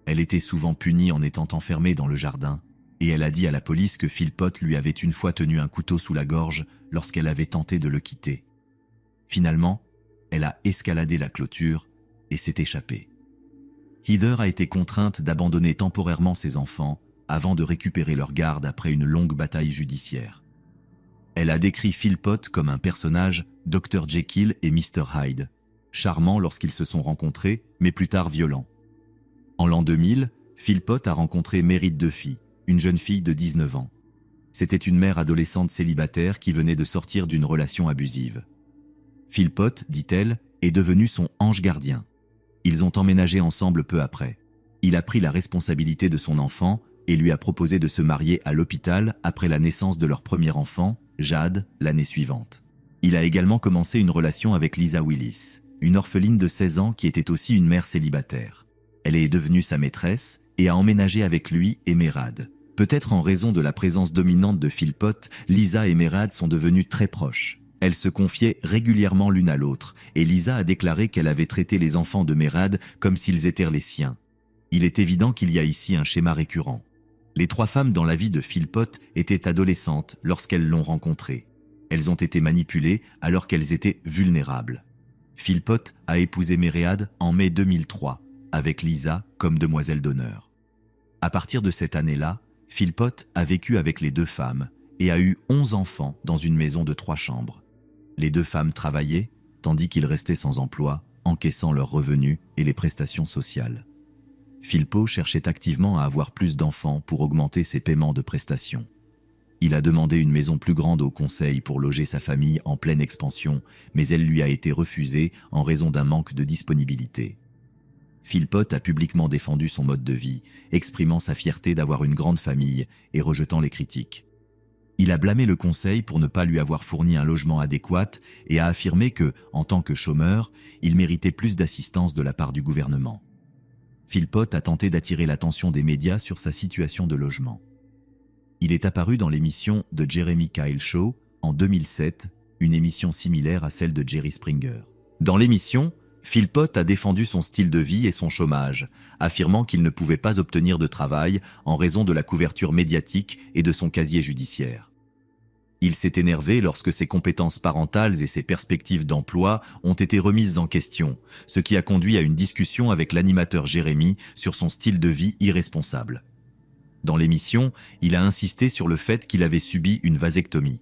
Elle était souvent punie en étant enfermée dans le jardin, et elle a dit à la police que Philpott lui avait une fois tenu un couteau sous la gorge lorsqu'elle avait tenté de le quitter. Finalement, elle a escaladé la clôture et s'est échappée. Heather a été contrainte d'abandonner temporairement ses enfants avant de récupérer leur garde après une longue bataille judiciaire. Elle a décrit Philpott comme un personnage Dr Jekyll et Mr Hyde, charmant lorsqu'ils se sont rencontrés, mais plus tard violent. En l'an 2000, Philpott a rencontré Merit Duffy, une jeune fille de 19 ans. C'était une mère adolescente célibataire qui venait de sortir d'une relation abusive. Philpott, dit-elle, est devenu son ange gardien. Ils ont emménagé ensemble peu après. Il a pris la responsabilité de son enfant et lui a proposé de se marier à l'hôpital après la naissance de leur premier enfant, Jade, l'année suivante. Il a également commencé une relation avec Lisa Willis, une orpheline de 16 ans qui était aussi une mère célibataire. Elle est devenue sa maîtresse et a emménagé avec lui et Mérad. Peut-être en raison de la présence dominante de Philpott, Lisa et Mérad sont devenues très proches. Elles se confiaient régulièrement l'une à l'autre, et Lisa a déclaré qu'elle avait traité les enfants de Mérad comme s'ils étaient les siens. Il est évident qu'il y a ici un schéma récurrent. Les 3 femmes dans la vie de Philpott étaient adolescentes lorsqu'elles l'ont rencontré. Elles ont été manipulées alors qu'elles étaient vulnérables. Philpott a épousé Mérad en mai 2003, avec Lisa comme demoiselle d'honneur. À partir de cette année-là, Philpott a vécu avec les 2 femmes et a eu 11 enfants dans une maison de 3 chambres. Les 2 femmes travaillaient, tandis qu'ils restaient sans emploi, encaissant leurs revenus et les prestations sociales. Philpott cherchait activement à avoir plus d'enfants pour augmenter ses paiements de prestations. Il a demandé une maison plus grande au conseil pour loger sa famille en pleine expansion, mais elle lui a été refusée en raison d'un manque de disponibilité. Philpott a publiquement défendu son mode de vie, exprimant sa fierté d'avoir une grande famille et rejetant les critiques. Il a blâmé le conseil pour ne pas lui avoir fourni un logement adéquat et a affirmé que, en tant que chômeur, il méritait plus d'assistance de la part du gouvernement. Philpott a tenté d'attirer l'attention des médias sur sa situation de logement. Il est apparu dans l'émission The Jeremy Kyle Show en 2007, une émission similaire à celle de Jerry Springer. Dans l'émission, Philpott a défendu son style de vie et son chômage, affirmant qu'il ne pouvait pas obtenir de travail en raison de la couverture médiatique et de son casier judiciaire. Il s'est énervé lorsque ses compétences parentales et ses perspectives d'emploi ont été remises en question, ce qui a conduit à une discussion avec l'animateur Jérémy sur son style de vie irresponsable. Dans l'émission, il a insisté sur le fait qu'il avait subi une vasectomie.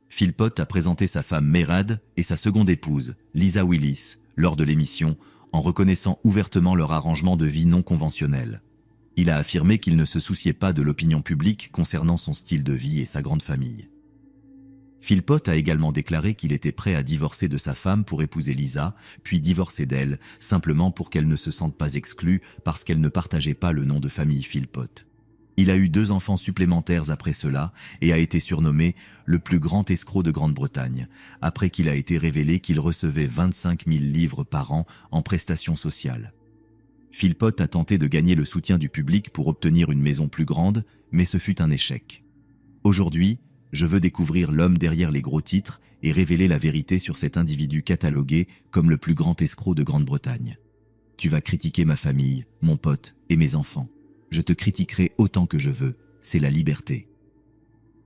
Philpott a présenté sa femme Mérad et sa seconde épouse, Lisa Willis, lors de l'émission, en reconnaissant ouvertement leur arrangement de vie non conventionnel. Il a affirmé qu'il ne se souciait pas de l'opinion publique concernant son style de vie et sa grande famille. Philpott a également déclaré qu'il était prêt à divorcer de sa femme pour épouser Lisa, puis divorcer d'elle, simplement pour qu'elle ne se sente pas exclue parce qu'elle ne partageait pas le nom de famille Philpott. Il a eu 2 enfants supplémentaires après cela et a été surnommé le plus grand escroc de Grande-Bretagne, après qu'il a été révélé qu'il recevait 25 000 livres par an en prestations sociales. Philpott a tenté de gagner le soutien du public pour obtenir une maison plus grande, mais ce fut un échec. Aujourd'hui, je veux découvrir l'homme derrière les gros titres et révéler la vérité sur cet individu catalogué comme le plus grand escroc de Grande-Bretagne. Tu vas critiquer ma famille, mon pote et mes enfants. Je te critiquerai autant que je veux, c'est la liberté.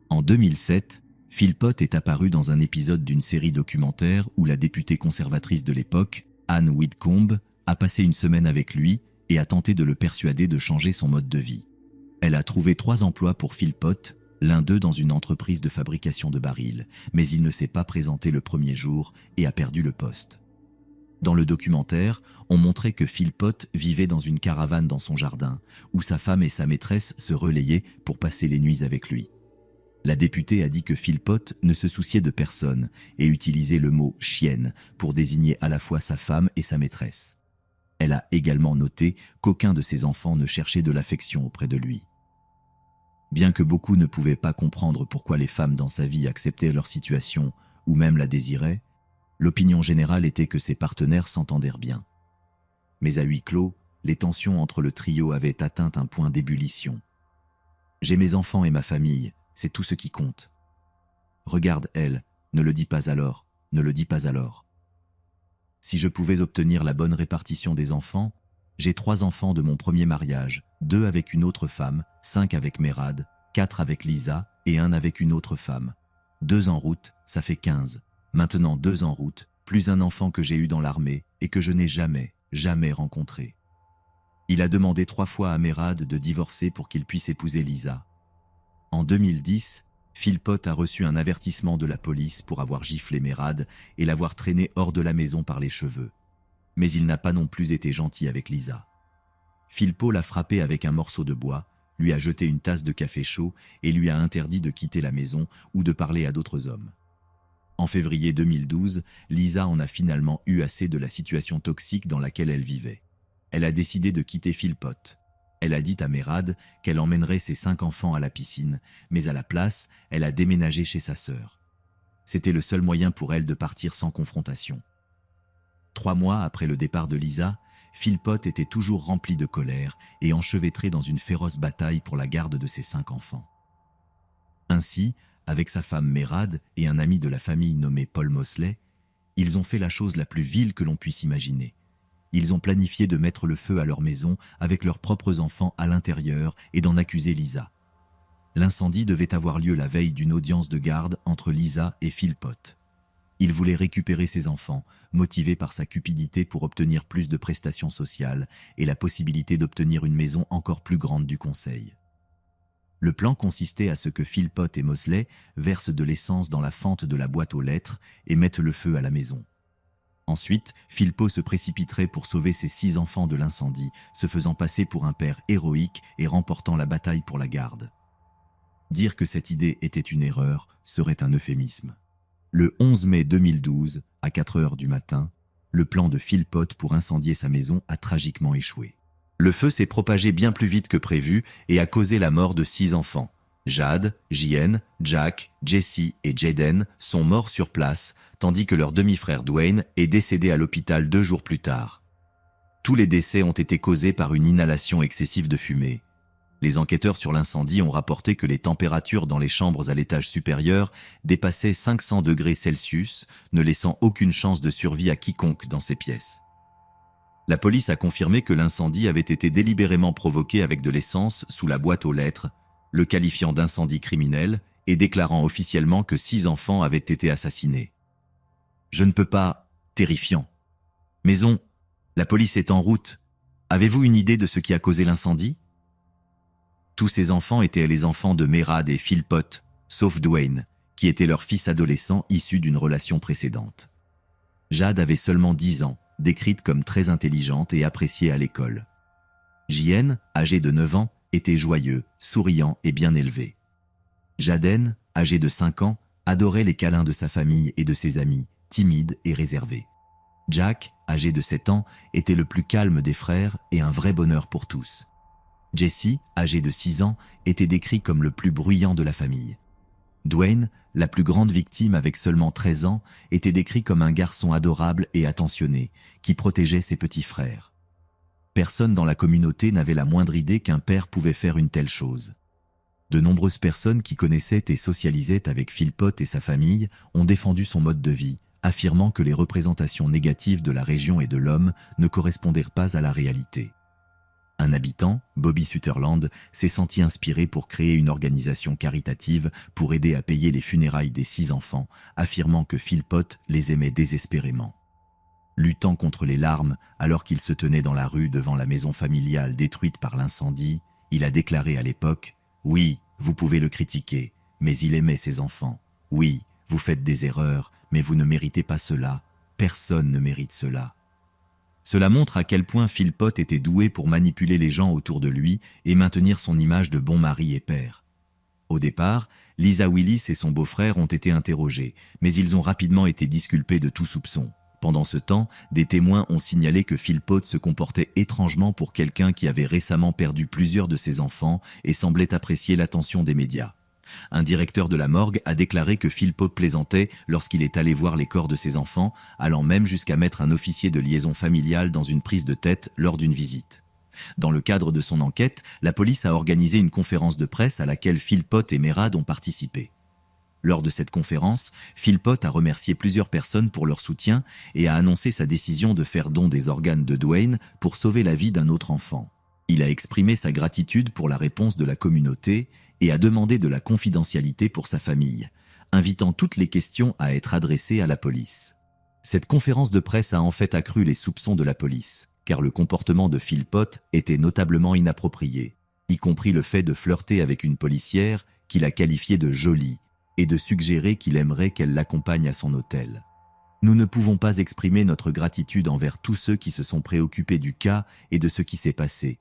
En 2007, Philpott est apparu dans un épisode d'une série documentaire où la députée conservatrice de l'époque, Anne Whitcomb, a passé une semaine avec lui et a tenté de le persuader de changer son mode de vie. Elle a trouvé 3 emplois pour Philpott, l'un d'eux dans une entreprise de fabrication de barils, mais il ne s'est pas présenté le premier jour et a perdu le poste. Dans le documentaire, on montrait que Philpott vivait dans une caravane dans son jardin, où sa femme et sa maîtresse se relayaient pour passer les nuits avec lui. La députée a dit que Philpott ne se souciait de personne et utilisait le mot « chienne » pour désigner à la fois sa femme et sa maîtresse. Elle a également noté qu'aucun de ses enfants ne cherchait de l'affection auprès de lui. Bien que beaucoup ne pouvaient pas comprendre pourquoi les femmes dans sa vie acceptaient leur situation ou même la désiraient, l'opinion générale était que ses partenaires s'entendaient bien. Mais à huis clos, les tensions entre le trio avaient atteint un point d'ébullition. « J'ai mes enfants et ma famille, c'est tout ce qui compte. Regarde elle, ne le dis pas alors, ne le dis pas alors. Si je pouvais obtenir la bonne répartition des enfants, j'ai 3 enfants de mon premier mariage, 2 avec une autre femme, 5 avec Mérad, 4 avec Lisa et 1 avec une autre femme. 2 en route, ça fait 15. Maintenant 2 en route, plus un enfant que j'ai eu dans l'armée et que je n'ai jamais rencontré. Il a demandé 3 fois à Mérad de divorcer pour qu'il puisse épouser Lisa. En 2010, Philpott a reçu un avertissement de la police pour avoir giflé Mérad et l'avoir traîné hors de la maison par les cheveux. Mais il n'a pas non plus été gentil avec Lisa. Philpott l'a frappé avec un morceau de bois, lui a jeté une tasse de café chaud et lui a interdit de quitter la maison ou de parler à d'autres hommes. En février 2012, Lisa en a finalement eu assez de la situation toxique dans laquelle elle vivait. Elle a décidé de quitter Philpott. Elle a dit à Mérad qu'elle emmènerait ses 5 enfants à la piscine, mais à la place, elle a déménagé chez sa sœur. C'était le seul moyen pour elle de partir sans confrontation. 3 mois après le départ de Lisa, Philpott était toujours rempli de colère et enchevêtré dans une féroce bataille pour la garde de ses 5 enfants. Ainsi, avec sa femme Mérad et un ami de la famille nommé Paul Mosley, ils ont fait la chose la plus vile que l'on puisse imaginer. Ils ont planifié de mettre le feu à leur maison avec leurs propres enfants à l'intérieur et d'en accuser Lisa. L'incendie devait avoir lieu la veille d'une audience de garde entre Lisa et Philpott. Il voulait récupérer ses enfants, motivé par sa cupidité pour obtenir plus de prestations sociales et la possibilité d'obtenir une maison encore plus grande du conseil. Le plan consistait à ce que Philpott et Mosley versent de l'essence dans la fente de la boîte aux lettres et mettent le feu à la maison. Ensuite, Philpott se précipiterait pour sauver ses 6 enfants de l'incendie, se faisant passer pour un père héroïque et remportant la bataille pour la garde. Dire que cette idée était une erreur serait un euphémisme. Le 11 mai 2012, à 4 heures du matin, le plan de Philpott pour incendier sa maison a tragiquement échoué. Le feu s'est propagé bien plus vite que prévu et a causé la mort de 6 enfants. Jade, JN, Jack, Jesse et Jaden sont morts sur place, tandis que leur demi-frère Dwayne est décédé à l'hôpital 2 jours plus tard. Tous les décès ont été causés par une inhalation excessive de fumée. Les enquêteurs sur l'incendie ont rapporté que les températures dans les chambres à l'étage supérieur dépassaient 500 degrés Celsius, ne laissant aucune chance de survie à quiconque dans ces pièces. La police a confirmé que l'incendie avait été délibérément provoqué avec de l'essence sous la boîte aux lettres, le qualifiant d'incendie criminel et déclarant officiellement que 6 enfants avaient été assassinés. Je ne peux pas... Terrifiant. Maison, la police est en route. Avez-vous une idée de ce qui a causé l'incendie ? Tous ces enfants étaient les enfants de Mérad et Philpott, sauf Dwayne, qui était leur fils adolescent issu d'une relation précédente. Jade avait seulement 10 ans, décrite comme très intelligente et appréciée à l'école. JN, âgé de 9 ans, était joyeux, souriant et bien élevé. Jaden, âgé de 5 ans, adorait les câlins de sa famille et de ses amis, timide et réservé. Jack, âgé de 7 ans, était le plus calme des frères et un vrai bonheur pour tous. Jesse, âgé de 6 ans, était décrit comme le plus bruyant de la famille. Dwayne, la plus grande victime avec seulement 13 ans, était décrit comme un garçon adorable et attentionné, qui protégeait ses petits frères. Personne dans la communauté n'avait la moindre idée qu'un père pouvait faire une telle chose. De nombreuses personnes qui connaissaient et socialisaient avec Philpott et sa famille ont défendu son mode de vie, affirmant que les représentations négatives de la région et de l'homme ne correspondaient pas à la réalité. Un habitant, Bobby Sutherland, s'est senti inspiré pour créer une organisation caritative pour aider à payer les funérailles des 6 enfants, affirmant que Philpott les aimait désespérément. Luttant contre les larmes alors qu'il se tenait dans la rue devant la maison familiale détruite par l'incendie, il a déclaré à l'époque « Oui, vous pouvez le critiquer, mais il aimait ses enfants. Oui, vous faites des erreurs, mais vous ne méritez pas cela. Personne ne mérite cela. » Cela montre à quel point Philpott était doué pour manipuler les gens autour de lui et maintenir son image de bon mari et père. Au départ, Lisa Willis et son beau-frère ont été interrogés, mais ils ont rapidement été disculpés de tout soupçon. Pendant ce temps, des témoins ont signalé que Philpott se comportait étrangement pour quelqu'un qui avait récemment perdu plusieurs de ses enfants et semblait apprécier l'attention des médias. Un directeur de la morgue a déclaré que Philpott plaisantait lorsqu'il est allé voir les corps de ses enfants, allant même jusqu'à mettre un officier de liaison familiale dans une prise de tête lors d'une visite. Dans le cadre de son enquête, la police a organisé une conférence de presse à laquelle Philpott et Mérad ont participé. Lors de cette conférence, Philpott a remercié plusieurs personnes pour leur soutien et a annoncé sa décision de faire don des organes de Dwayne pour sauver la vie d'un autre enfant. Il a exprimé sa gratitude pour la réponse de la communauté et a demandé de la confidentialité pour sa famille, invitant toutes les questions à être adressées à la police. Cette conférence de presse a en fait accru les soupçons de la police. car le comportement de Philpott était notablement inapproprié, y compris le fait de flirter avec une policière qu'il a qualifiée de jolie et de suggérer qu'il aimerait qu'elle l'accompagne à son hôtel. Nous ne pouvons pas exprimer notre gratitude envers tous ceux qui se sont préoccupés du cas et de ce qui s'est passé.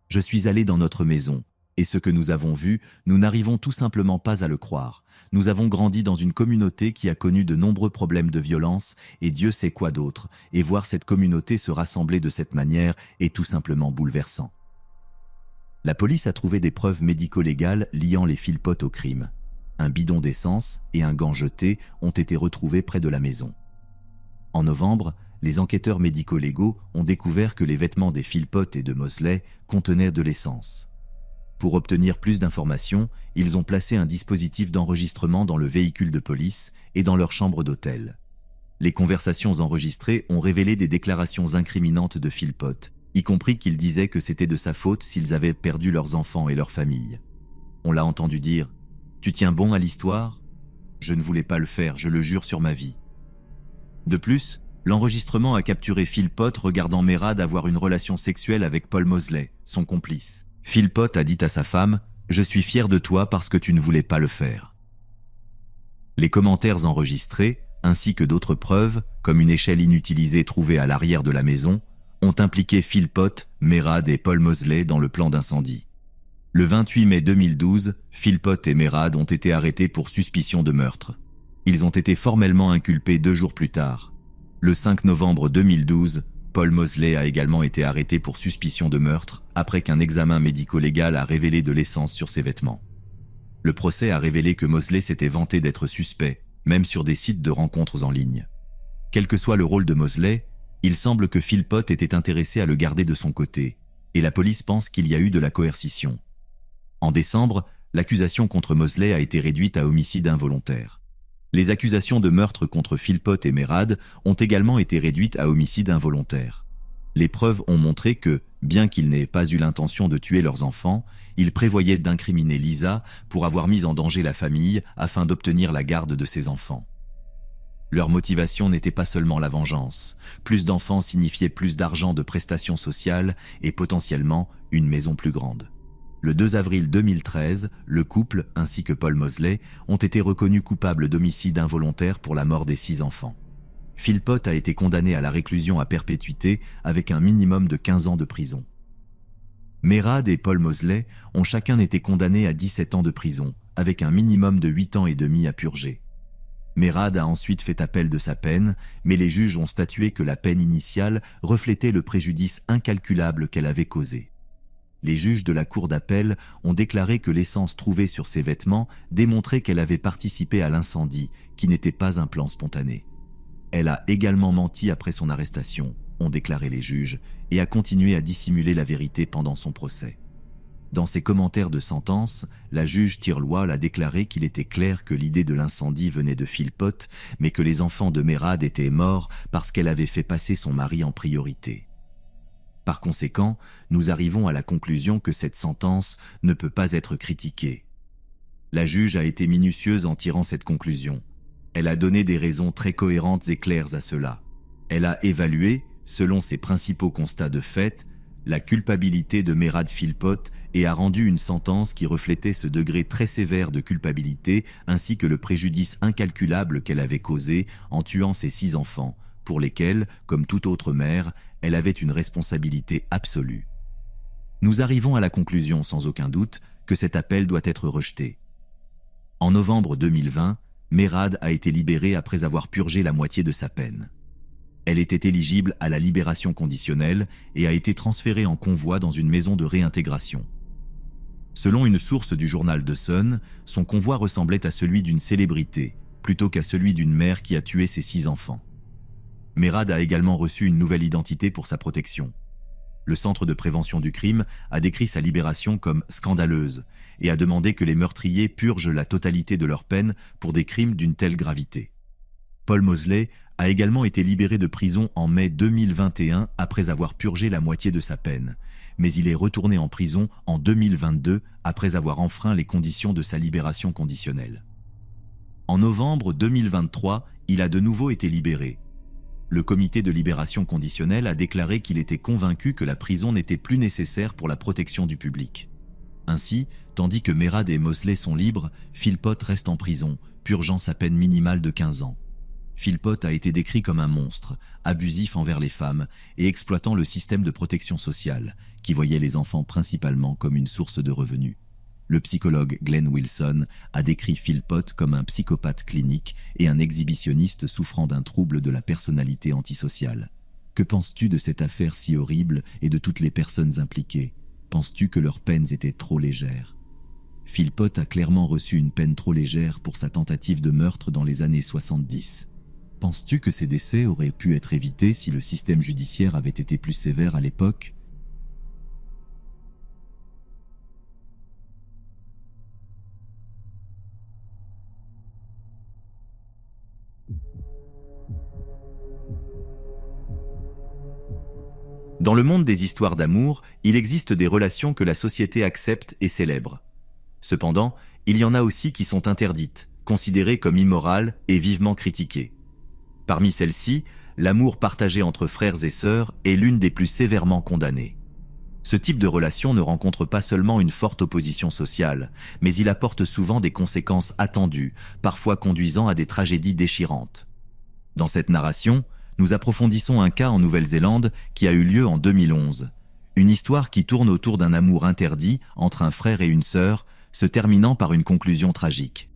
Je suis allé dans notre maison, et ce que nous avons vu, nous n'arrivons tout simplement pas à le croire. Nous avons grandi dans une communauté qui a connu de nombreux problèmes de violence, et Dieu sait quoi d'autre, et voir cette communauté se rassembler de cette manière est tout simplement bouleversant. La police a trouvé des preuves médico-légales liant les Philpott au crime. Un bidon d'essence et un gant jeté ont été retrouvés près de la maison. En novembre, les enquêteurs médico-légaux ont découvert que les vêtements des Philpott et de Mosley contenaient de l'essence. Pour obtenir plus d'informations, ils ont placé un dispositif d'enregistrement dans le véhicule de police et dans leur chambre d'hôtel. Les conversations enregistrées ont révélé des déclarations incriminantes de Philpott, y compris qu'il disait que c'était de sa faute s'ils avaient perdu leurs enfants et leur famille. On l'a entendu dire « Tu tiens bon à l'histoire ? Je ne voulais pas le faire, je le jure sur ma vie. » De plus, l'enregistrement a capturé Philpott regardant Mérad avoir une relation sexuelle avec Paul Mosley, son complice. Philpott a dit à sa femme « Je suis fier de toi parce que tu ne voulais pas le faire. » Les commentaires enregistrés, ainsi que d'autres preuves, comme une échelle inutilisée trouvée à l'arrière de la maison, ont impliqué Philpott, Mérad et Paul Mosley dans le plan d'incendie. Le 28 mai 2012, Philpott et Mérad ont été arrêtés pour suspicion de meurtre. Ils ont été formellement inculpés 2 jours plus tard. Le 5 novembre 2012, Paul Mosley a également été arrêté pour suspicion de meurtre après qu'un examen médico-légal a révélé de l'essence sur ses vêtements. Le procès a révélé que Mosley s'était vanté d'être suspect, même sur des sites de rencontres en ligne. Quel que soit le rôle de Mosley, il semble que Philpott était intéressé à le garder de son côté, et la police pense qu'il y a eu de la coercition. En décembre, l'accusation contre Mosley a été réduite à homicide involontaire. Les accusations de meurtre contre Philpott et Mérad ont également été réduites à homicide involontaire. Les preuves ont montré que, bien qu'ils n'aient pas eu l'intention de tuer leurs enfants, ils prévoyaient d'incriminer Lisa pour avoir mis en danger la famille afin d'obtenir la garde de ses enfants. Leur motivation n'était pas seulement la vengeance. Plus d'enfants signifiait plus d'argent de prestations sociales et potentiellement une maison plus grande. Le 2 avril 2013, le couple, ainsi que Paul Mosley, ont été reconnus coupables d'homicide involontaire pour la mort des 6 enfants. Philpott a été condamné à la réclusion à perpétuité avec un minimum de 15 ans de prison. Mérad et Paul Mosley ont chacun été condamnés à 17 ans de prison, avec un minimum de 8 ans et demi à purger. Mérad a ensuite fait appel de sa peine, mais les juges ont statué que la peine initiale reflétait le préjudice incalculable qu'elle avait causé. Les juges de la cour d'appel ont déclaré que l'essence trouvée sur ses vêtements démontrait qu'elle avait participé à l'incendie, qui n'était pas un plan spontané. Elle a également menti après son arrestation, ont déclaré les juges, et a continué à dissimuler la vérité pendant son procès. Dans ses commentaires de sentence, la juge Tirlois a déclaré qu'il était clair que l'idée de l'incendie venait de Philpott, mais que les enfants de Mérad étaient morts parce qu'elle avait fait passer son mari en priorité. Par conséquent, nous arrivons à la conclusion que cette sentence ne peut pas être critiquée. La juge a été minutieuse en tirant cette conclusion. Elle a donné des raisons très cohérentes et claires à cela. Elle a évalué, selon ses principaux constats de fait, la culpabilité de Mérad Philpott et a rendu une sentence qui reflétait ce degré très sévère de culpabilité ainsi que le préjudice incalculable qu'elle avait causé en tuant ses 6 enfants, pour lesquels, comme toute autre mère, elle avait une responsabilité absolue. Nous arrivons à la conclusion, sans aucun doute, que cet appel doit être rejeté. En novembre 2020, Mérad a été libérée après avoir purgé la moitié de sa peine. Elle était éligible à la libération conditionnelle et a été transférée en convoi dans une maison de réintégration. Selon une source du journal The Sun, son convoi ressemblait à celui d'une célébrité, plutôt qu'à celui d'une mère qui a tué ses 6 enfants. Mérad a également reçu une nouvelle identité pour sa protection. Le Centre de prévention du crime a décrit sa libération comme scandaleuse et a demandé que les meurtriers purgent la totalité de leur peine pour des crimes d'une telle gravité. Paul Mosley a également été libéré de prison en mai 2021 après avoir purgé la moitié de sa peine, mais il est retourné en prison en 2022 après avoir enfreint les conditions de sa libération conditionnelle. En novembre 2023, il a de nouveau été libéré. Le comité de libération conditionnelle a déclaré qu'il était convaincu que la prison n'était plus nécessaire pour la protection du public. Ainsi, tandis que Mérad et Mosley sont libres, Philpott reste en prison, purgeant sa peine minimale de 15 ans. Philpott a été décrit comme un monstre, abusif envers les femmes et exploitant le système de protection sociale, qui voyait les enfants principalement comme une source de revenus. Le psychologue Glenn Wilson a décrit Philpott comme un psychopathe clinique et un exhibitionniste souffrant d'un trouble de la personnalité antisociale. Que penses-tu de cette affaire si horrible et de toutes les personnes impliquées? Penses-tu que leurs peines étaient trop légères? Philpott a clairement reçu une peine trop légère pour sa tentative de meurtre dans les années 70. Penses-tu que ces décès auraient pu être évités si le système judiciaire avait été plus sévère à l'époque? Dans le monde des histoires d'amour, il existe des relations que la société accepte et célèbre. Cependant, il y en a aussi qui sont interdites, considérées comme immorales et vivement critiquées. Parmi celles-ci, l'amour partagé entre frères et sœurs est l'une des plus sévèrement condamnées. Ce type de relation ne rencontre pas seulement une forte opposition sociale, mais il apporte souvent des conséquences attendues, parfois conduisant à des tragédies déchirantes. Dans cette narration, nous approfondissons un cas en Nouvelle-Zélande qui a eu lieu en 2011. Une histoire qui tourne autour d'un amour interdit entre un frère et une sœur, se terminant par une conclusion tragique.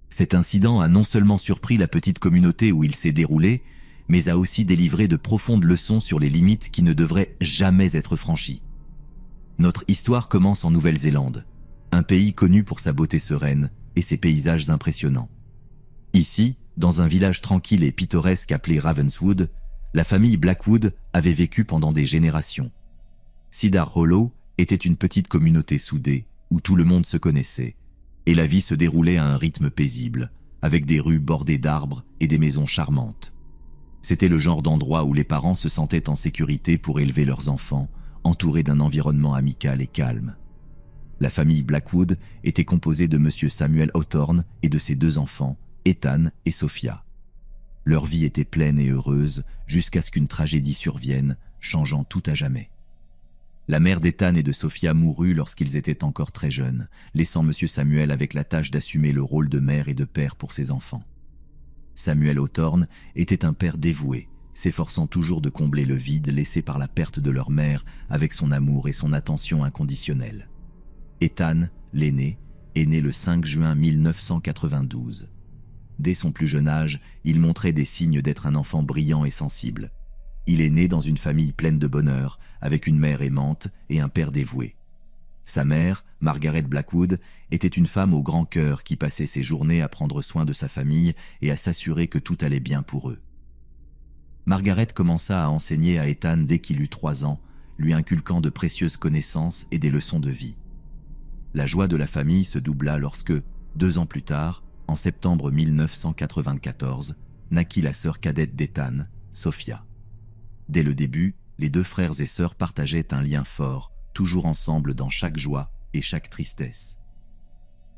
Cet incident a non seulement surpris la petite communauté où il s'est déroulé, mais a aussi délivré de profondes leçons sur les limites qui ne devraient jamais être franchies. Notre histoire commence en Nouvelle-Zélande, un pays connu pour sa beauté sereine et ses paysages impressionnants. Ici, dans un village tranquille et pittoresque appelé Ravenswood, la famille Blackwood avait vécu pendant des générations. Cedar Hollow était une petite communauté soudée où tout le monde se connaissait, et la vie se déroulait à un rythme paisible, avec des rues bordées d'arbres et des maisons charmantes. C'était le genre d'endroit où les parents se sentaient en sécurité pour élever leurs enfants, entourés d'un environnement amical et calme. La famille Blackwood était composée de M. Samuel Hawthorne et de ses 2 enfants, Ethan et Sophia. Leur vie était pleine et heureuse jusqu'à ce qu'une tragédie survienne, changeant tout à jamais. La mère d'Ethan et de Sophia mourut lorsqu'ils étaient encore très jeunes, laissant M. Samuel avec la tâche d'assumer le rôle de mère et de père pour ses enfants. Samuel Hawthorne était un père dévoué, s'efforçant toujours de combler le vide laissé par la perte de leur mère avec son amour et son attention inconditionnelle. Ethan, l'aîné, est né le 5 juin 1992. Dès son plus jeune âge, il montrait des signes d'être un enfant brillant et sensible. Il est né dans une famille pleine de bonheur, avec une mère aimante et un père dévoué. Sa mère, Margaret Blackwood, était une femme au grand cœur qui passait ses journées à prendre soin de sa famille et à s'assurer que tout allait bien pour eux. Margaret commença à enseigner à Ethan dès qu'il eut 3 ans, lui inculquant de précieuses connaissances et des leçons de vie. La joie de la famille se doubla lorsque, 2 ans plus tard, en septembre 1994, naquit la sœur cadette d'Ethan, Sophia. Dès le début, les 2 frères et sœurs partageaient un lien fort, toujours ensemble dans chaque joie et chaque tristesse.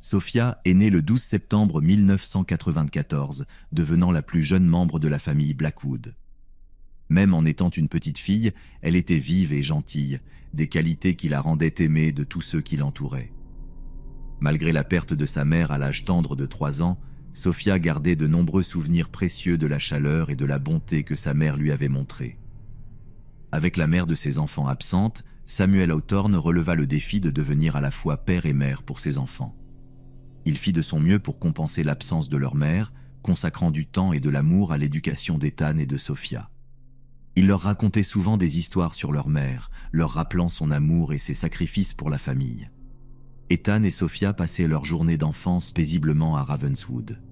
Sophia est née le 12 septembre 1994, devenant la plus jeune membre de la famille Blackwood. Même en étant une petite fille, elle était vive et gentille, des qualités qui la rendaient aimée de tous ceux qui l'entouraient. Malgré la perte de sa mère à l'âge tendre de 3 ans, Sophia gardait de nombreux souvenirs précieux de la chaleur et de la bonté que sa mère lui avait montrée. Avec la mère de ses enfants absente, Samuel Hawthorne releva le défi de devenir à la fois père et mère pour ses enfants. Il fit de son mieux pour compenser l'absence de leur mère, consacrant du temps et de l'amour à l'éducation d'Ethan et de Sophia. Il leur racontait souvent des histoires sur leur mère, leur rappelant son amour et ses sacrifices pour la famille. Ethan et Sophia passaient leur journée d'enfance paisiblement à Ravenswood.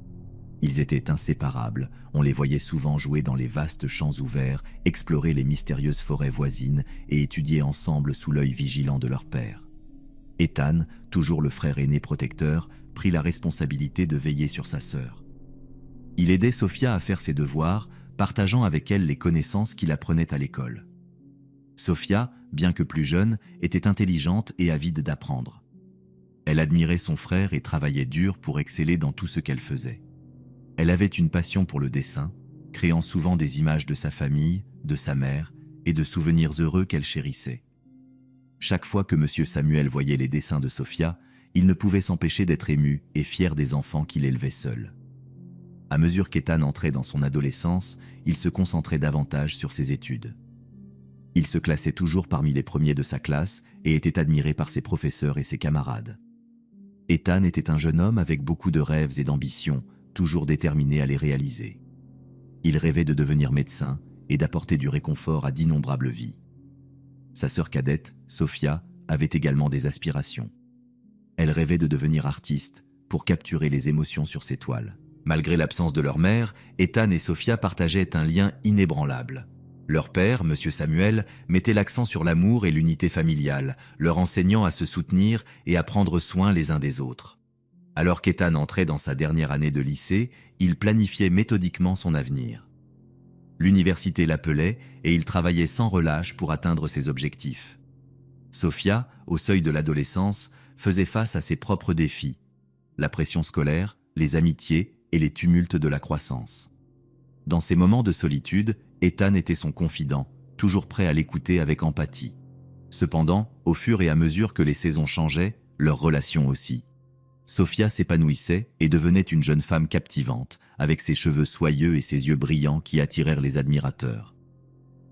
Ils étaient inséparables, on les voyait souvent jouer dans les vastes champs ouverts, explorer les mystérieuses forêts voisines et étudier ensemble sous l'œil vigilant de leur père. Ethan, toujours le frère aîné protecteur, prit la responsabilité de veiller sur sa sœur. Il aidait Sophia à faire ses devoirs, partageant avec elle les connaissances qu'il apprenait à l'école. Sophia, bien que plus jeune, était intelligente et avide d'apprendre. Elle admirait son frère et travaillait dur pour exceller dans tout ce qu'elle faisait. Elle avait une passion pour le dessin, créant souvent des images de sa famille, de sa mère et de souvenirs heureux qu'elle chérissait. Chaque fois que M. Samuel voyait les dessins de Sophia, il ne pouvait s'empêcher d'être ému et fier des enfants qu'il élevait seul. À mesure qu'Ethan entrait dans son adolescence, il se concentrait davantage sur ses études. Il se classait toujours parmi les premiers de sa classe et était admiré par ses professeurs et ses camarades. Ethan était un jeune homme avec beaucoup de rêves et d'ambitions, toujours déterminé à les réaliser. Il rêvait de devenir médecin et d'apporter du réconfort à d'innombrables vies. Sa sœur cadette, Sophia, avait également des aspirations. Elle rêvait de devenir artiste pour capturer les émotions sur ses toiles. Malgré l'absence de leur mère, Ethan et Sophia partageaient un lien inébranlable. Leur père, M. Samuel, mettait l'accent sur l'amour et l'unité familiale, leur enseignant à se soutenir et à prendre soin les uns des autres. Alors qu'Ethan entrait dans sa dernière année de lycée, il planifiait méthodiquement son avenir. L'université l'appelait et il travaillait sans relâche pour atteindre ses objectifs. Sophia, au seuil de l'adolescence, faisait face à ses propres défis, la pression scolaire, les amitiés et les tumultes de la croissance. Dans ces moments de solitude, Ethan était son confident, toujours prêt à l'écouter avec empathie. Cependant, au fur et à mesure que les saisons changeaient, leur relation aussi. Sophia s'épanouissait et devenait une jeune femme captivante, avec ses cheveux soyeux et ses yeux brillants qui attirèrent les admirateurs.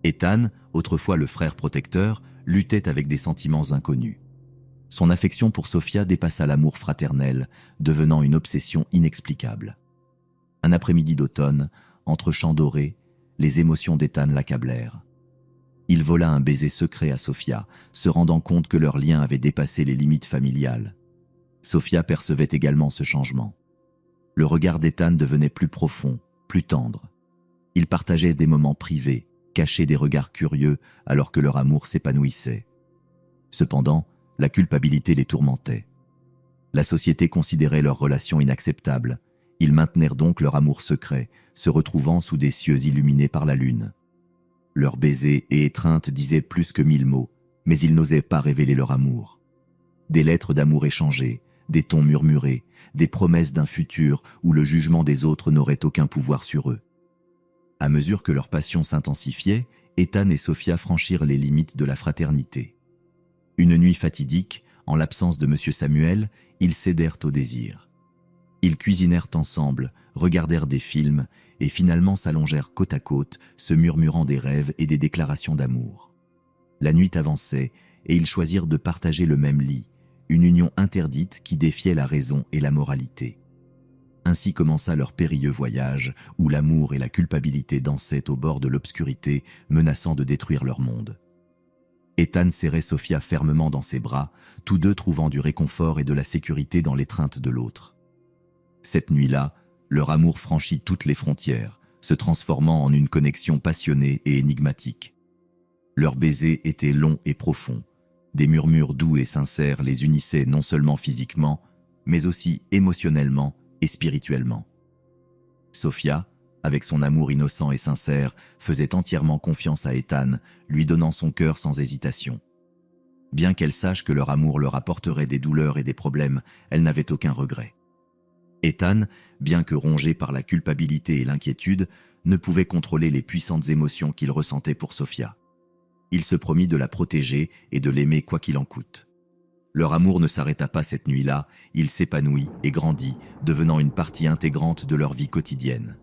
Ethan, autrefois le frère protecteur, luttait avec des sentiments inconnus. Son affection pour Sophia dépassa l'amour fraternel, devenant une obsession inexplicable. Un après-midi d'automne, entre champs dorés, les émotions d'Ethan l'accablèrent. Il vola un baiser secret à Sophia, se rendant compte que leur lien avait dépassé les limites familiales. Sophia percevait également ce changement. Le regard d'Ethan devenait plus profond, plus tendre. Ils partageaient des moments privés, cachaient des regards curieux alors que leur amour s'épanouissait. Cependant, la culpabilité les tourmentait. La société considérait leur relation inacceptable. Ils maintenirent donc leur amour secret, se retrouvant sous des cieux illuminés par la lune. Leurs baisers et étreintes disaient plus que 1000 mots, mais ils n'osaient pas révéler leur amour. Des lettres d'amour échangées, des tons murmurés, des promesses d'un futur où le jugement des autres n'aurait aucun pouvoir sur eux. À mesure que leur passion s'intensifiait, Ethan et Sophia franchirent les limites de la fraternité. Une nuit fatidique, en l'absence de M. Samuel, ils cédèrent au désir. Ils cuisinèrent ensemble, regardèrent des films et finalement s'allongèrent côte à côte, se murmurant des rêves et des déclarations d'amour. La nuit avançait et ils choisirent de partager le même lit, une union interdite qui défiait la raison et la moralité. Ainsi commença leur périlleux voyage, où l'amour et la culpabilité dansaient au bord de l'obscurité, menaçant de détruire leur monde. Ethan serrait Sophia fermement dans ses bras, tous deux trouvant du réconfort et de la sécurité dans l'étreinte de l'autre. Cette nuit-là, leur amour franchit toutes les frontières, se transformant en une connexion passionnée et énigmatique. Leurs baisers étaient longs et profonds. Des murmures doux et sincères les unissaient non seulement physiquement, mais aussi émotionnellement et spirituellement. Sophia, avec son amour innocent et sincère, faisait entièrement confiance à Ethan, lui donnant son cœur sans hésitation. Bien qu'elle sache que leur amour leur apporterait des douleurs et des problèmes, elle n'avait aucun regret. Ethan, bien que rongé par la culpabilité et l'inquiétude, ne pouvait contrôler les puissantes émotions qu'il ressentait pour Sophia. Il se promit de la protéger et de l'aimer quoi qu'il en coûte. Leur amour ne s'arrêta pas cette nuit-là, il s'épanouit et grandit, devenant une partie intégrante de leur vie quotidienne.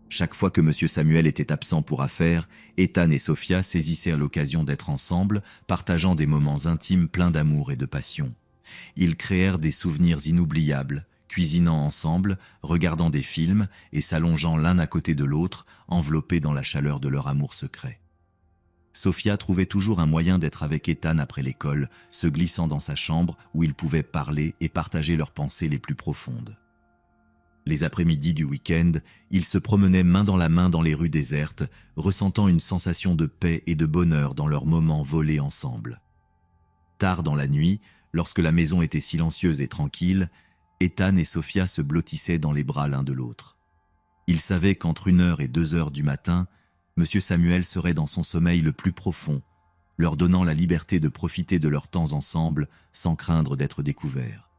Chaque fois que M. Samuel était absent pour affaires, Ethan et Sophia saisissaient l'occasion d'être ensemble, partageant des moments intimes pleins d'amour et de passion. Ils créèrent des souvenirs inoubliables, cuisinant ensemble, regardant des films et s'allongeant l'un à côté de l'autre, enveloppés dans la chaleur de leur amour secret. Sophia trouvait toujours un moyen d'être avec Ethan après l'école, se glissant dans sa chambre où ils pouvaient parler et partager leurs pensées les plus profondes. Les après-midi du week-end, ils se promenaient main dans la main dans les rues désertes, ressentant une sensation de paix et de bonheur dans leurs moments volés ensemble. Tard dans la nuit, lorsque la maison était silencieuse et tranquille, Ethan et Sophia se blottissaient dans les bras l'un de l'autre. Ils savaient qu'entre 1h et 2h du matin, M. Samuel serait dans son sommeil le plus profond, leur donnant la liberté de profiter de leur temps ensemble sans craindre d'être découverts.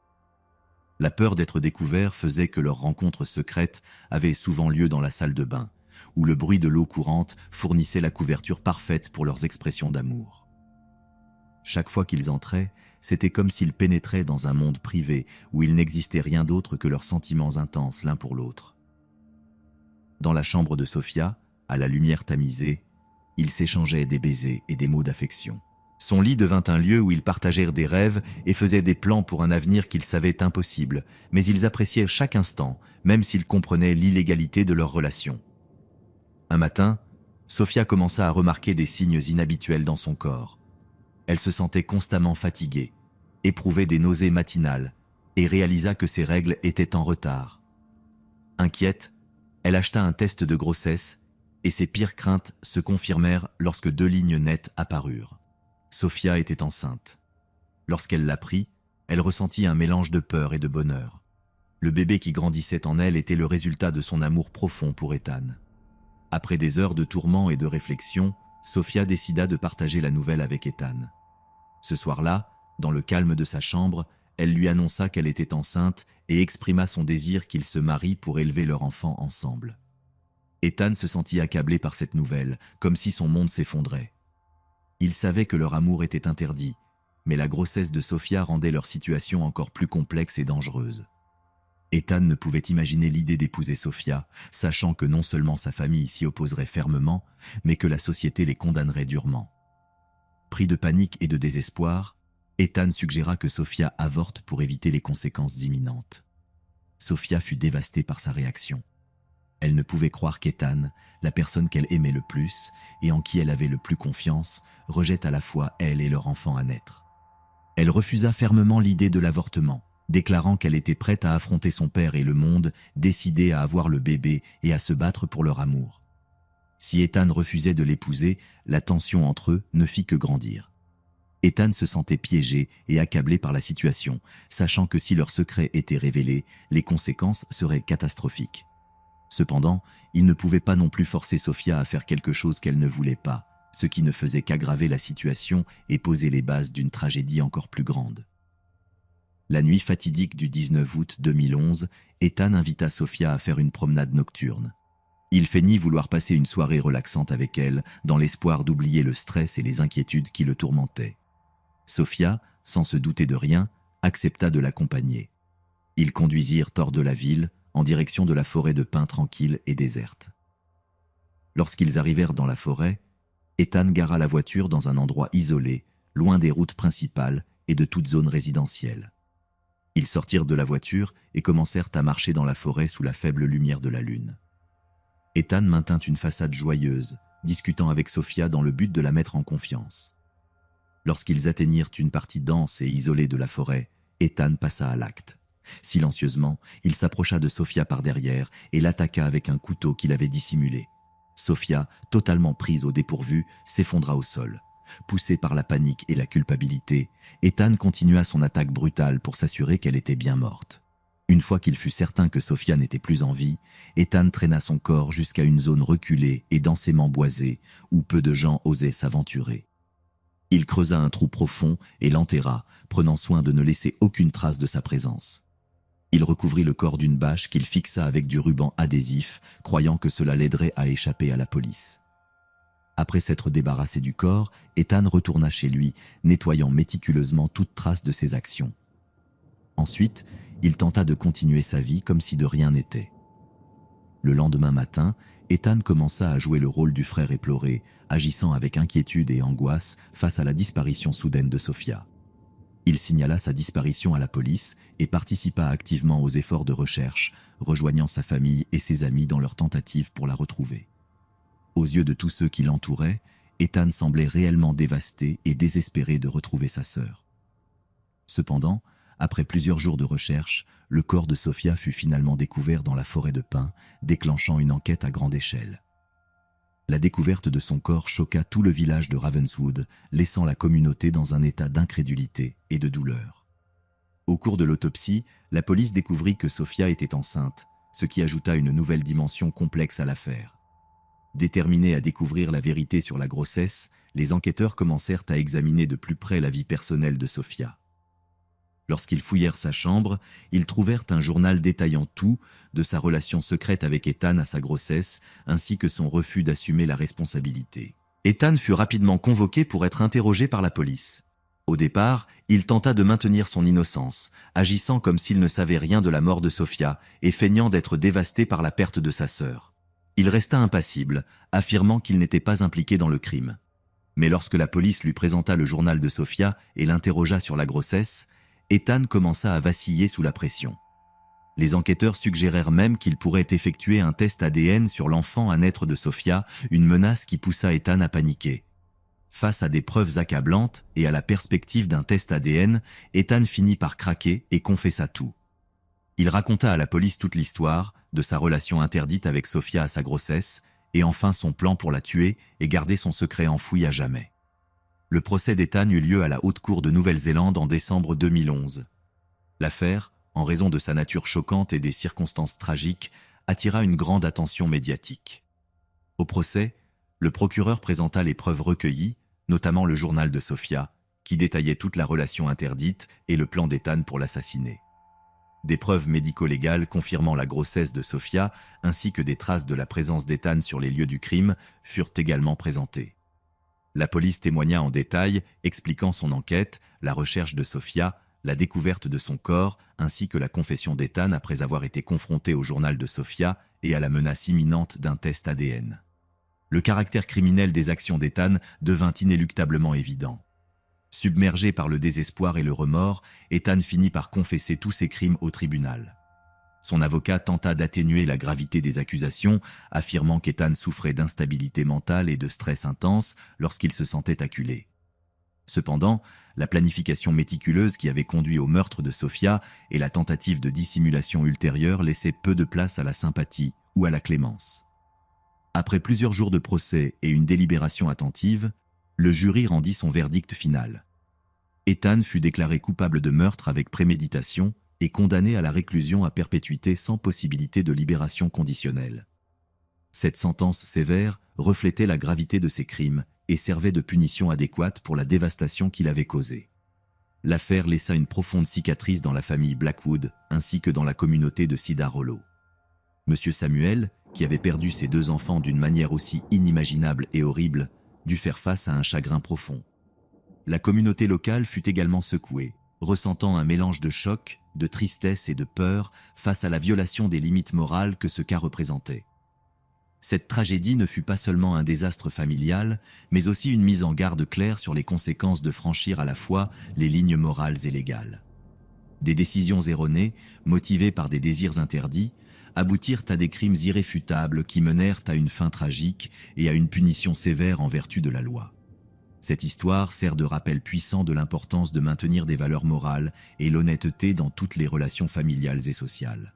La peur d'être découverts faisait que leur rencontre secrète avait souvent lieu dans la salle de bain, où le bruit de l'eau courante fournissait la couverture parfaite pour leurs expressions d'amour. Chaque fois qu'ils entraient, c'était comme s'ils pénétraient dans un monde privé où il n'existait rien d'autre que leurs sentiments intenses l'un pour l'autre. Dans la chambre de Sofia, à la lumière tamisée, ils s'échangeaient des baisers et des mots d'affection. Son lit devint un lieu où ils partagèrent des rêves et faisaient des plans pour un avenir qu'ils savaient impossible, mais ils appréciaient chaque instant, même s'ils comprenaient l'illégalité de leur relation. Un matin, Sofia commença à remarquer des signes inhabituels dans son corps. Elle se sentait constamment fatiguée, éprouvait des nausées matinales et réalisa que ses règles étaient en retard. Inquiète, elle acheta un test de grossesse et ses pires craintes se confirmèrent lorsque 2 lignes nettes apparurent. Sofia était enceinte. Lorsqu'elle l'apprit, elle ressentit un mélange de peur et de bonheur. Le bébé qui grandissait en elle était le résultat de son amour profond pour Ethan. Après des heures de tourments et de réflexion, Sofia décida de partager la nouvelle avec Ethan. Ce soir-là, dans le calme de sa chambre, elle lui annonça qu'elle était enceinte et exprima son désir qu'ils se marient pour élever leur enfant ensemble. Ethan se sentit accablé par cette nouvelle, comme si son monde s'effondrait. Il savait que leur amour était interdit, mais la grossesse de Sofia rendait leur situation encore plus complexe et dangereuse. Ethan ne pouvait imaginer l'idée d'épouser Sofia, sachant que non seulement sa famille s'y opposerait fermement, mais que la société les condamnerait durement. Pris de panique et de désespoir, Ethan suggéra que Sofia avorte pour éviter les conséquences imminentes. Sofia fut dévastée par sa réaction. Elle ne pouvait croire qu'Ethan, la personne qu'elle aimait le plus et en qui elle avait le plus confiance, rejette à la fois elle et leur enfant à naître. Elle refusa fermement l'idée de l'avortement, déclarant qu'elle était prête à affronter son père et le monde, décidée à avoir le bébé et à se battre pour leur amour. Si Ethan refusait de l'épouser, la tension entre eux ne fit que grandir. Ethan se sentait piégé et accablé par la situation, sachant que si leur secret était révélé, les conséquences seraient catastrophiques. Cependant, il ne pouvait pas non plus forcer Sofia à faire quelque chose qu'elle ne voulait pas, ce qui ne faisait qu'aggraver la situation et poser les bases d'une tragédie encore plus grande. La nuit fatidique du 19 août 2011, Ethan invita Sofia à faire une promenade nocturne. Il feignit vouloir passer une soirée relaxante avec elle, dans l'espoir d'oublier le stress et les inquiétudes qui le tourmentaient. Sofia, sans se douter de rien, accepta de l'accompagner. Ils conduisirent hors de la ville, en direction de la forêt de pins tranquille et déserte. Lorsqu'ils arrivèrent dans la forêt, Ethan gara la voiture dans un endroit isolé, loin des routes principales et de toute zone résidentielle. Ils sortirent de la voiture et commencèrent à marcher dans la forêt sous la faible lumière de la lune. Ethan maintint une façade joyeuse, discutant avec Sofia dans le but de la mettre en confiance. Lorsqu'ils atteignirent une partie dense et isolée de la forêt, Ethan passa à l'acte. Silencieusement, il s'approcha de Sofia par derrière et l'attaqua avec un couteau qu'il avait dissimulé. Sofia, totalement prise au dépourvu, s'effondra au sol. Poussé par la panique et la culpabilité, Ethan continua son attaque brutale pour s'assurer qu'elle était bien morte. Une fois qu'il fut certain que Sofia n'était plus en vie, Ethan traîna son corps jusqu'à une zone reculée et densément boisée où peu de gens osaient s'aventurer. Il creusa un trou profond et l'enterra, prenant soin de ne laisser aucune trace de sa présence. Il recouvrit le corps d'une bâche qu'il fixa avec du ruban adhésif, croyant que cela l'aiderait à échapper à la police. Après s'être débarrassé du corps, Ethan retourna chez lui, nettoyant méticuleusement toute trace de ses actions. Ensuite, il tenta de continuer sa vie comme si de rien n'était. Le lendemain matin, Ethan commença à jouer le rôle du frère éploré, agissant avec inquiétude et angoisse face à la disparition soudaine de Sofia. Il signala sa disparition à la police et participa activement aux efforts de recherche, rejoignant sa famille et ses amis dans leur tentative pour la retrouver. Aux yeux de tous ceux qui l'entouraient, Ethan semblait réellement dévasté et désespéré de retrouver sa sœur. Cependant, après plusieurs jours de recherche, le corps de Sofia fut finalement découvert dans la forêt de pins, déclenchant une enquête à grande échelle. La découverte de son corps choqua tout le village de Ravenswood, laissant la communauté dans un état d'incrédulité et de douleur. Au cours de l'autopsie, la police découvrit que Sofia était enceinte, ce qui ajouta une nouvelle dimension complexe à l'affaire. Déterminés à découvrir la vérité sur la grossesse, les enquêteurs commencèrent à examiner de plus près la vie personnelle de Sofia. Lorsqu'ils fouillèrent sa chambre, ils trouvèrent un journal détaillant tout, de sa relation secrète avec Ethan à sa grossesse, ainsi que son refus d'assumer la responsabilité. Ethan fut rapidement convoqué pour être interrogé par la police. Au départ, il tenta de maintenir son innocence, agissant comme s'il ne savait rien de la mort de Sofia et feignant d'être dévasté par la perte de sa sœur. Il resta impassible, affirmant qu'il n'était pas impliqué dans le crime. Mais lorsque la police lui présenta le journal de Sofia et l'interrogea sur la grossesse, Ethan commença à vaciller sous la pression. Les enquêteurs suggérèrent même qu'il pourrait effectuer un test ADN sur l'enfant à naître de Sofia, une menace qui poussa Ethan à paniquer. Face à des preuves accablantes et à la perspective d'un test ADN, Ethan finit par craquer et confessa tout. Il raconta à la police toute l'histoire, de sa relation interdite avec Sofia à sa grossesse, et enfin son plan pour la tuer et garder son secret enfoui à jamais. Le procès d'Ethan eut lieu à la Haute Cour de Nouvelle-Zélande en décembre 2011. L'affaire, en raison de sa nature choquante et des circonstances tragiques, attira une grande attention médiatique. Au procès, le procureur présenta les preuves recueillies, notamment le journal de Sofia, qui détaillait toute la relation interdite et le plan d'Ethan pour l'assassiner. Des preuves médico-légales confirmant la grossesse de Sofia, ainsi que des traces de la présence d'Ethan sur les lieux du crime, furent également présentées. La police témoigna en détail, expliquant son enquête, la recherche de Sofia, la découverte de son corps, ainsi que la confession d'Ethan après avoir été confronté au journal de Sofia et à la menace imminente d'un test ADN. Le caractère criminel des actions d'Ethan devint inéluctablement évident. Submergé par le désespoir et le remords, Ethan finit par confesser tous ses crimes au tribunal. Son avocat tenta d'atténuer la gravité des accusations, affirmant qu'Ethan souffrait d'instabilité mentale et de stress intense lorsqu'il se sentait acculé. Cependant, la planification méticuleuse qui avait conduit au meurtre de Sofia et la tentative de dissimulation ultérieure laissaient peu de place à la sympathie ou à la clémence. Après plusieurs jours de procès et une délibération attentive, le jury rendit son verdict final. Ethan fut déclaré coupable de meurtre avec préméditation et condamné à la réclusion à perpétuité sans possibilité de libération conditionnelle. Cette sentence sévère reflétait la gravité de ses crimes et servait de punition adéquate pour la dévastation qu'il avait causée. L'affaire laissa une profonde cicatrice dans la famille Blackwood ainsi que dans la communauté de Cedar Hollow. Monsieur Samuel, qui avait perdu ses 2 enfants d'une manière aussi inimaginable et horrible, dut faire face à un chagrin profond. La communauté locale fut également secouée, ressentant un mélange de choc, de tristesse et de peur face à la violation des limites morales que ce cas représentait. Cette tragédie ne fut pas seulement un désastre familial, mais aussi une mise en garde claire sur les conséquences de franchir à la fois les lignes morales et légales. Des décisions erronées, motivées par des désirs interdits, aboutirent à des crimes irréfutables qui menèrent à une fin tragique et à une punition sévère en vertu de la loi. Cette histoire sert de rappel puissant de l'importance de maintenir des valeurs morales et l'honnêteté dans toutes les relations familiales et sociales.